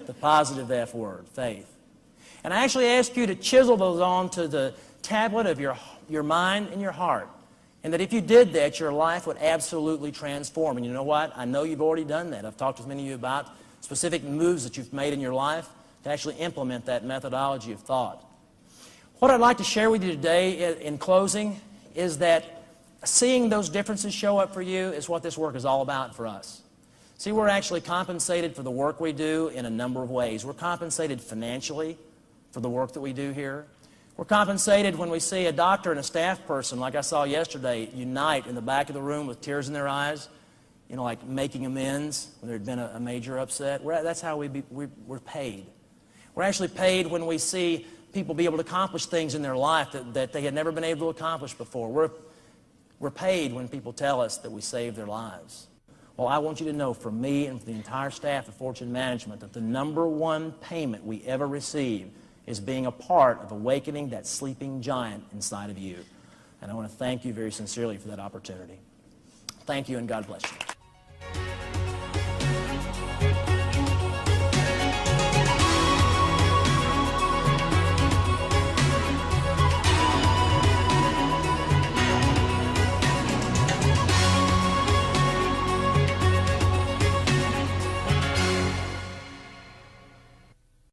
The positive F word, faith. And I actually ask you to chisel those onto the tablet of your mind and your heart. And that if you did that, your life would absolutely transform. And you know what? I know you've already done that. I've talked with many of you about specific moves that you've made in your life to actually implement that methodology of thought. What I'd like to share with you today in closing is that seeing those differences show up for you is what this work is all about for us. See, we're actually compensated for the work we do in a number of ways. We're compensated financially for the work that we do here. We're compensated when we see a doctor and a staff person, like I saw yesterday, unite in the back of the room with tears in their eyes, you know, like making amends when there had been a major upset. That's how we're paid. We're actually paid when we see people be able to accomplish things in their life that they had never been able to accomplish before. We're paid when people tell us that we saved their lives. Well, I want you to know from me and from the entire staff of Fortune Management that the #1 payment we ever receive is being a part of awakening that sleeping giant inside of you. And I want to thank you very sincerely for that opportunity. Thank you, and God bless you.